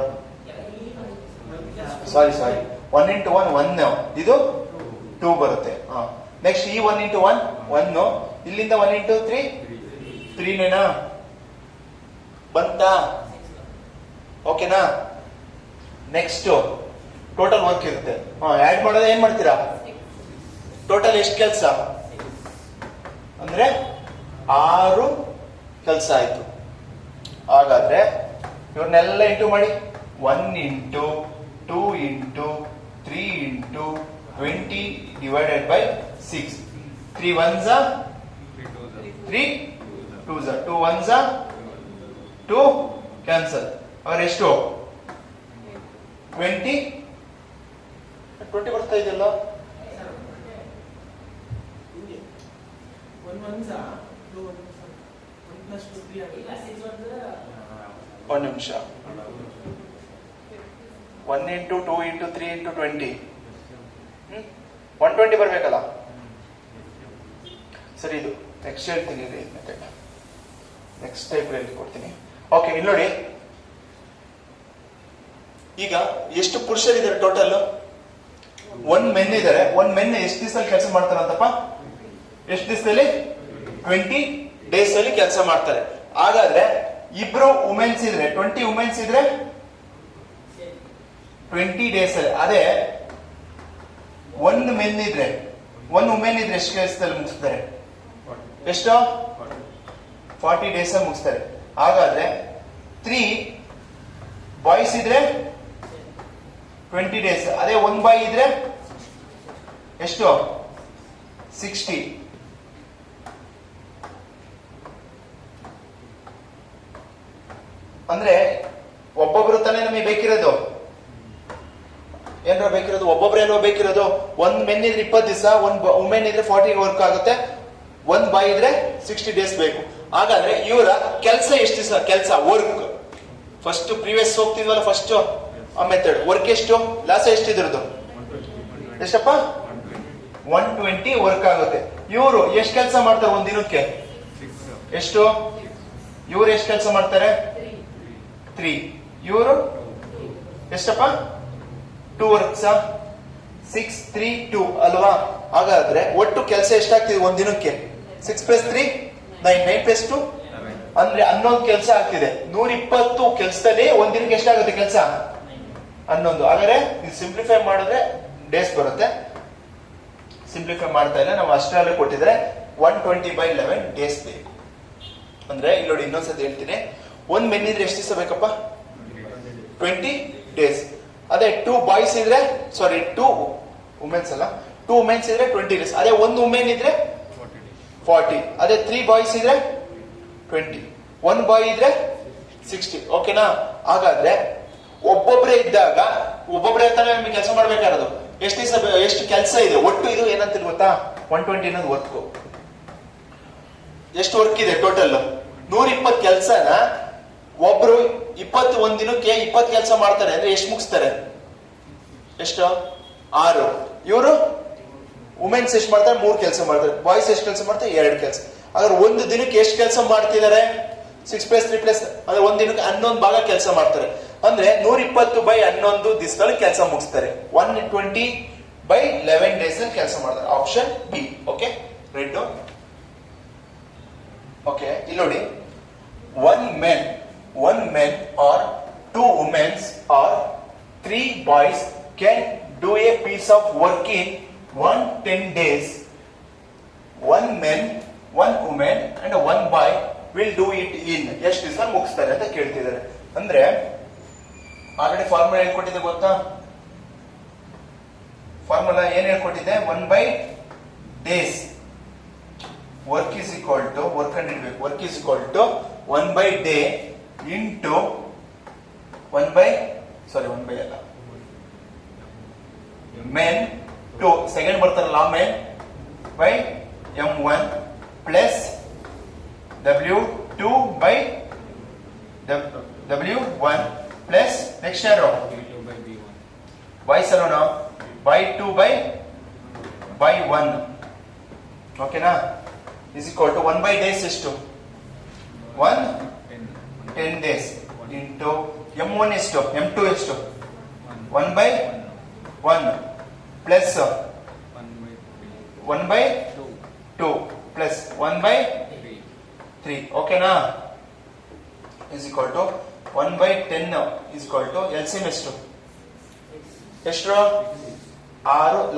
ಸಾರಿ 1 into 1 1, ಇದು 2 ಬರುತ್ತೆ. ನೆಕ್ಸ್ಟ್ ಈ 1 into 1 1, ಇಲ್ಲಿಂದ 1 into 3 3ನೇನಾ ಬಂತಾ? ಓಕೆನಾ? ನೆಕ್ಸ್ಟ್ ಟೋಟಲ್ ವರ್ಕ್ ಇರುತ್ತೆ. ಆಡ್ ಮಾಡೋದು ಏನ್ ಮಾಡ್ತೀರಾ? ಟೋಟಲ್ ಎಷ್ಟು ಕೆಲಸ ಅಂದ್ರೆ 6 ಕೆಲಸ ಆಯ್ತು. ಹಾಗಾದ್ರೆ ಇವ್ರನ್ನೆಲ್ಲ ಇಂಟು ಮಾಡಿ. 1 into 2 into 3 into 20 divided by 6. 3 ones are 3 2s are 2 ones are 2 cancel. ಅವ್ರ ಎಷ್ಟು? 20 ಬರ್ತಾ ಇದೆಯಲ್ಲ. ಒಂದು ನಿಮಿಷ. 1 into 2 into 3 into 20 120 ಬರ್ಬೇಕಲ್ಲ. ಸರಿ, ಇದು ನೆಕ್ಸ್ಟ್ ಹೇಳ್ತೀನಿ, ನೆಕ್ಸ್ಟ್ ಟೈಪ್ ಕೊಡ್ತೀನಿ. ಓಕೆ, ಇಲ್ಲಿ ನೋಡಿ, ಈಗ ಎಷ್ಟು ಪುರುಷರಿದ್ದಾರೆ ಟೋಟಲ್? 1 men ಇದ್ದಾರೆ. 1 men ಎಷ್ಟು ದಿವಸದಲ್ಲಿ ಕೆಲಸ ಮಾಡ್ತಾರಂತಪ್ಪ? ಎಷ್ಟು ದಿವಸದಲ್ಲಿ? 20 days ಅಲ್ಲಿ ಕೆಲಸ ಮಾಡ್ತಾರೆ. ಹಾಗಾದ್ರೆ ಇಬ್ರು ವುಮೆನ್ಸ್ ಇದ್ರೆ 20 ವುಮೆನ್ಸ್ ಇದ್ರೆ 20 days ಅಲ್ಲಿ. ಅದೇ 1 men ಇದ್ರೆ 1 women ಇದ್ರೆ ಎಷ್ಟು ಕೆಲಸದಲ್ಲಿ ಮುಗಿಸ್ತಾರೆ? ಎಷ್ಟು? 40 days ಅಲ್ಲಿ ಮುಗಿಸ್ತಾರೆ. ಹಾಗಾದ್ರೆ 3 ಬಾಯ್ಸ್ ಇದ್ರೆ 20 days. ಅದೇ 1 ಬಾಯ್ ಇದ್ರೆ ಎಷ್ಟು? 60. ಅಂದ್ರೆ ಒಬ್ಬೊಬ್ರು ತಾನೇ ನಮಗೆ ಬೇಕಿರೋದು. ಏನಾರ ಬೇಕಿರೋದು ಒಬ್ಬೊಬ್ರು ಏನೋ ಬೇಕಿರೋದು. 1 men ಇದ್ರೆ 20 ದಿವಸ, 1 ವುಮೆನ್ ಇದ್ರೆ 40 ವರ್ಕ್ ಆಗುತ್ತೆ, 1 ಬಾಯ್ ಇದ್ರೆ 60 days ಬೇಕು. ಹಾಗಾದ್ರೆ ಇವರ ಕೆಲಸ ಎಷ್ಟು ದಿವಸ? ಕೆಲಸ ವರ್ಕ್ ಫಸ್ಟ್ ಪ್ರೀವಿಯಸ್ ಹೋಗ್ತಿದ್ವಲ್ಲ, ಫಸ್ಟ್ ಆ ಮೆಥಡ್. ವರ್ಕ್ ಎಷ್ಟು? ಲಾಸ ಎಷ್ಟಿದ್ರದ್ದು? ಎಷ್ಟಪ್ಪ? 120 ವರ್ಕ್ ಆಗುತ್ತೆ. ಇವರು ಎಷ್ಟು ಕೆಲಸ ಮಾಡ್ತಾರೆ ಒಂದ್ ದಿನಕ್ಕೆ? ಎಷ್ಟು? ಇವರು ಎಷ್ಟು ಕೆಲಸ ಮಾಡ್ತಾರೆ? 3. ಇವರು ಎಷ್ಟಪ್ಪ? 2 ವರ್ಕ್ಸ್. 6 3 2 ಅಲ್ವಾ? ಹಾಗಾದ್ರೆ ಒಟ್ಟು ಕೆಲಸ ಎಷ್ಟಾಗ್ತಿದೆ ಒಂದ್ ದಿನಕ್ಕೆ? 6 + 3 9, 9 + 2 ಅಂದ್ರೆ 11 ಕೆಲಸ ಆಗ್ತಿದೆ. 120 ಕೆಲಸದಲ್ಲಿ ಒಂದ್ ದಿನಕ್ಕೆ ಎಷ್ಟಾಗುತ್ತೆ ಕೆಲಸ? 11. ಹಾಗಾದ್ರೆ ಇದು ಸಿಂಪ್ಲಿಫೈ ಮಾಡಿದ್ರೆ ಡೇಸ್ ಬರುತ್ತೆ. ಸಿಂಪ್ಲಿಫೈ ಮಾಡ್ತಾ ಇಲ್ಲ, ನಾವು ಅಷ್ಟರಲ್ಲೇ ಕೊಟ್ಟಿದ್ರೆ 120/11 ಡೇಸ್ ಬೇಕು. ಅಂದ್ರೆ ಇಲ್ಲಿ ನೋಡಿ, ಇನ್ನೊಂದ್ಸತಿ ಹೇಳ್ತೀನಿ. 1 men ಇದ್ರೆ ಎಷ್ಟು ದಿವಸ ಬೇಕಪ್ಪ? 20 days. ಅದೇ 2 ಬಾಯ್ಸ್ ಇದ್ರೆ, ಸಾರಿ 2 ವುಮೆನ್ಸ್ ಅಲ್ಲ, 2 ವುಮೆನ್ಸ್ ಇದ್ರೆ 20 days. ಅದೇ 1 ವುಮೆನ್ ಇದ್ರೆ 40. ಅದೇ 3 ಬಾಯ್ಸ್ ಇದ್ರೆ 20, 1 ಬಾಯ್ ಇದ್ರೆ 60. ಓಕೆನಾ? ಹಾಗಾದ್ರೆ ಒಬ್ಬೊಬ್ರೆ ಇದ್ದಾಗ ಒಬ್ಬೊಬ್ರೆ ತಾನೇ ನಮಗೆ ಕೆಲಸ ಮಾಡ್ಬೇಕಾರದು. ಎಷ್ಟು ದಿವಸ, ಎಷ್ಟು ಕೆಲಸ ಇದೆ ಒಟ್ಟು? ಇದು ಏನಂತ ಗೊತ್ತಾ? 120 ಅನ್ನೋದು ವರ್ಕ್. ಎಷ್ಟು ವರ್ಕ್ ಇದೆ ಟೋಟಲ್? 120 ಕೆಲಸನ ಒಬ್ರು 21 ದಿನಕ್ಕೆ 20 ಕೆಲಸ ಮಾಡ್ತಾರೆ ಅಂದ್ರೆ ಎಷ್ಟು ಮುಗಿಸ್ತಾರೆ? ಎಷ್ಟು? 6. ಇವರು ವುಮೆನ್ಸ್ ಎಷ್ಟು ಮಾಡ್ತಾರೆ? 3 ಕೆಲಸ ಮಾಡ್ತಾರೆ. ಬಾಯ್ಸ್ ಎಷ್ಟು ಕೆಲಸ ಮಾಡ್ತಾರೆ? 2 ಕೆಲಸ. ಹಾಗಾದ್ರೆ ಒಂದು ದಿನಕ್ಕೆ ಎಷ್ಟು ಕೆಲಸ ಮಾಡ್ತಿದ್ದಾರೆ? 6 + 3 + ಅಂದ್ರೆ ಒಂದ್ ದಿನಕ್ಕೆ 11 ಭಾಗ ಕೆಲಸ ಮಾಡ್ತಾರೆ. ಅಂದ್ರೆ 120/11 ದಿವಸದಲ್ಲಿ ಕೆಲಸ ಮುಗಿಸ್ತಾರೆ. 120/11 ಡೇಸ್ ಅಲ್ಲಿ ಕೆಲಸ ಮಾಡ್ತಾರೆ. Option B. Okay, red. Okay, ಇಲ್ಲಿ ನೋಡಿ, 1 men or 2 women or 3 boys can do a piece of work in 110 days. 1 man, 1 woman and 1 boy will do it in ಎಷ್ಟು ದಿವಸ ಮುಗಿಸ್ತಾರೆ ಅಂತ ಕೇಳ್ತಿದ್ದಾರೆ. ಅಂದ್ರೆ ಆಲ್ರೆಡಿ ಫಾರ್ಮುಲಾ ಹೇಳ್ಕೊಟ್ಟಿದ್ದೆ ಗೊತ್ತಾ? ಫಾರ್ಮುಲಾ ಏನ್ ಹೇಳ್ಕೊಟ್ಟಿದ್ದೆ? 1/days. Work is equal to, work ಕಂಡು ಹಿಡಿಬೇಕು, work is equal to 1/day into 1 by ಅಲ್ಲ ಮೇನ್ 2 ಸೆಕೆಂಡ್ ಬರ್ತಾರಲ್ಲ men by m1 plus w2 by w1 plus next arrow y sir now by 2 by 1 okay na is equal to 1 by days ಎಷ್ಟು 10 days into m1 ಎಷ್ಟು m2 ಎಷ್ಟು 1 by 1 plus 1 by 2 plus 1 by 3 okay na is equal to 1 by 10 is equal to LCM ಎಷ್ಟು 6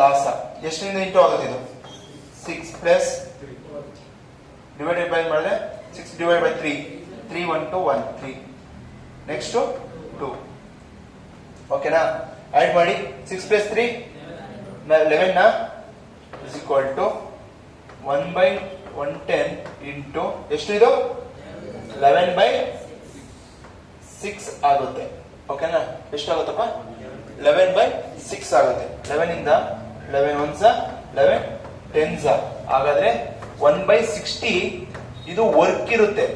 ಲಾಸ ಎಷ್ಟರಿಂದ into ಆಗುತ್ತೆ ಇದು 6 plus divided by ಮಾಡಿದ್ರೆ 6 divided by 3 3 1 2 1 3 next 2 okay na add ಮಾಡಿ 6 plus 3 11 na is equal to 1 by 110 into ಎಷ್ಟು ಇದು 11 by 6 ಆಗುತ್ತೆ ಓಕೆನಾ ಎಷ್ಟು ಆಗುತ್ತಪ್ಪ 11 by 6 ಆಗುತ್ತೆ 11 ಇಂದ 11 1s 11 10s ಹಾಗಾದ್ರೆ 1 by 60 ಇದು ವರ್ಕ್ ಇರುತ್ತೆ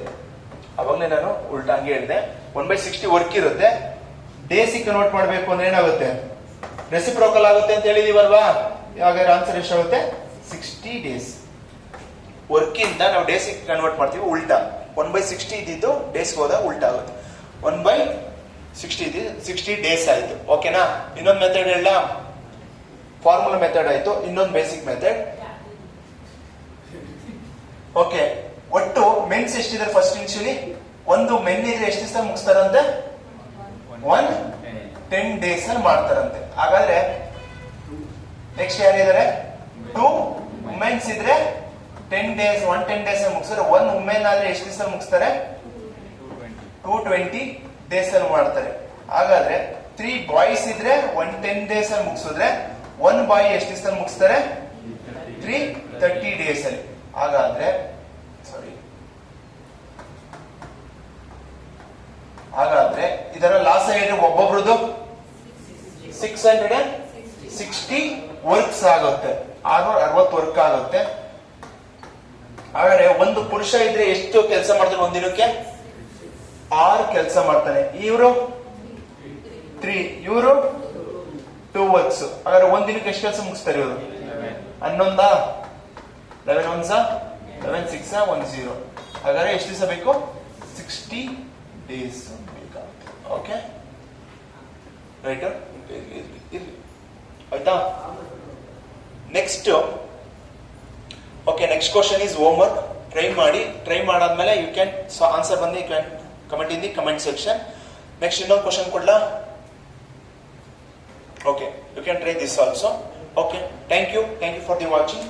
ಅವಾಗಲೇ ನಾನು ಉಲ್ಟಾ ಹಂಗೆ ಹೇಳಿದೆ 1 by 60 ವರ್ಕ್ ಇರುತ್ತೆ ಡೇಸಿ ಕನ್ವರ್ಟ್ ಮಾಡಬೇಕು ಅಂದ್ರೆ ಏನಾಗುತ್ತೆ ರೆಸಿಪ್ರೋಕಲ್ ಆಗುತ್ತೆ ಅಂತ ಹೇಳಿದೀವಲ್ವಾ ಹಾಗಾದ್ರೆ ಆನ್ಸರ್ ಎಷ್ಟಾಗುತ್ತೆ 60 ಡೇಸ್ ವರ್ಕ್ ಇಂದ ನಾವು ಡೇಸ್ ಕನ್ವರ್ಟ್ ಮಾಡ್ತೀವಿ ಉಲ್ಟಾ 1 by 60 ಇದ್ದಿದ್ದು ಡೇಸ್ ಹೋದಾಗ ಉಲ್ಟಾ ಆಗುತ್ತೆ 1 by 60 ಇದೆ 60 ಡೇಸ್ ಆಯ್ತು ಓಕೆನಾ ಇನ್ನೊಂದು ಮೆಥಡ್ ಹೇಳ ಫಾರ್ಮುಲಾ ಮೆಥಡ್ ಆಯ್ತು ಇನ್ನೊಂದು ಬೇಸಿಕ್ ಮೆಥಡ್ ಓಕೆ ಒಟ್ಟು ಮೆನ್ಸ್ ಎಷ್ಟಿದ್ದಾರೆ ಫಸ್ಟ್ ಇನಿಷಿಯಲಿ ಒಂದು ಮೆನ್ ಇದ್ರೆ ಎಷ್ಟು ದಿವಸ ಮುಗಿಸ್ತಾರಂತೆ 10 ಡೇಸ್ ಅಲ್ಲಿ ಮಾಡ್ತಾರಂತೆ ಹಾಗಾದ್ರೆ ನೆಕ್ಸ್ಟ್ ಯಾರಿದ್ದಾರೆ 2 ವುಮೆನ್ಸ್ ಇದ್ರೆ 10 ಡೇಸ್ 10 ಡೇಸ್ ಅಲ್ಲಿ ಮುಗಿಸ್ತಾರೆ 1 ವುಮೆನ್ ಆದ್ರೆ ಎಷ್ಟು ದಿವಸ ಮುಗಿಸ್ತಾರೆ 220 ಡೇಸ್ ಅಲ್ಲಿ ಮಾಡ್ತಾರೆ ಹಾಗಾದ್ರೆ 3 ಬಾಯ್ಸ್ ಇದ್ರೆ 10 ಡೇಸ್ ಅಲ್ಲಿ ಮುಗಿಸಿದ್ರೆ 1 ಬಾಯ್ ಎಷ್ಟು ದಿವಸ ಅಲ್ಲಿ ಮುಗಿಸ್ತಾರೆ 330 ಡೇಸ್ ಅಲ್ಲಿ ಹಾಗಾದ್ರೆ ಇದರ ಲಾಸ್ ಆಗಿದೆ ಒಬ್ಬೊಬ್ರದ್ದು 660 ವರ್ಕ್ಸ್ ಆಗುತ್ತೆ 660 ವರ್ಕ್ ಆಗುತ್ತೆ ಹಾಗಾದ್ರೆ ಒಂದು ಪುರುಷ ಇದ್ರೆ ಎಷ್ಟು ಕೆಲಸ ಮಾಡ್ತಾನೆ ಒಂದಿನಕ್ಕೆ 6 ಕೆಲಸ ಮಾಡ್ತಾನೆ ಇವರು 3 ಇವರು 2 ವರ್ಕ್ಸ್ ಹಾಗಾದ್ರೆ ಒಂದಿನಕ್ಕೆ ಎಷ್ಟು ಕೆಲಸ ಮುಗಿಸ್ತಾರೆ ಇವರು 11 11 1s 11 6 1 0 ಹಾಗಾದ್ರೆ ಎಷ್ಟು ದಿವಸ ಬೇಕು 60 ಡೇಸ್ ಬೇಕಾಗುತ್ತೆ ಓಕೆ ರೈಟ್ ಆಯ್ತಾ next okay next question is homework try ಮಾಡಾದ್ಮೇಲೆ ಯು ಕ್ಯಾನ್ ಆನ್ಸರ್ ಬಂದು you can comment in the comment section next ಇನ್ನೊಂದು ಕ್ವಶನ್ ಕೊಡ್ಲಾ okay you can try this also okay thank you for the watching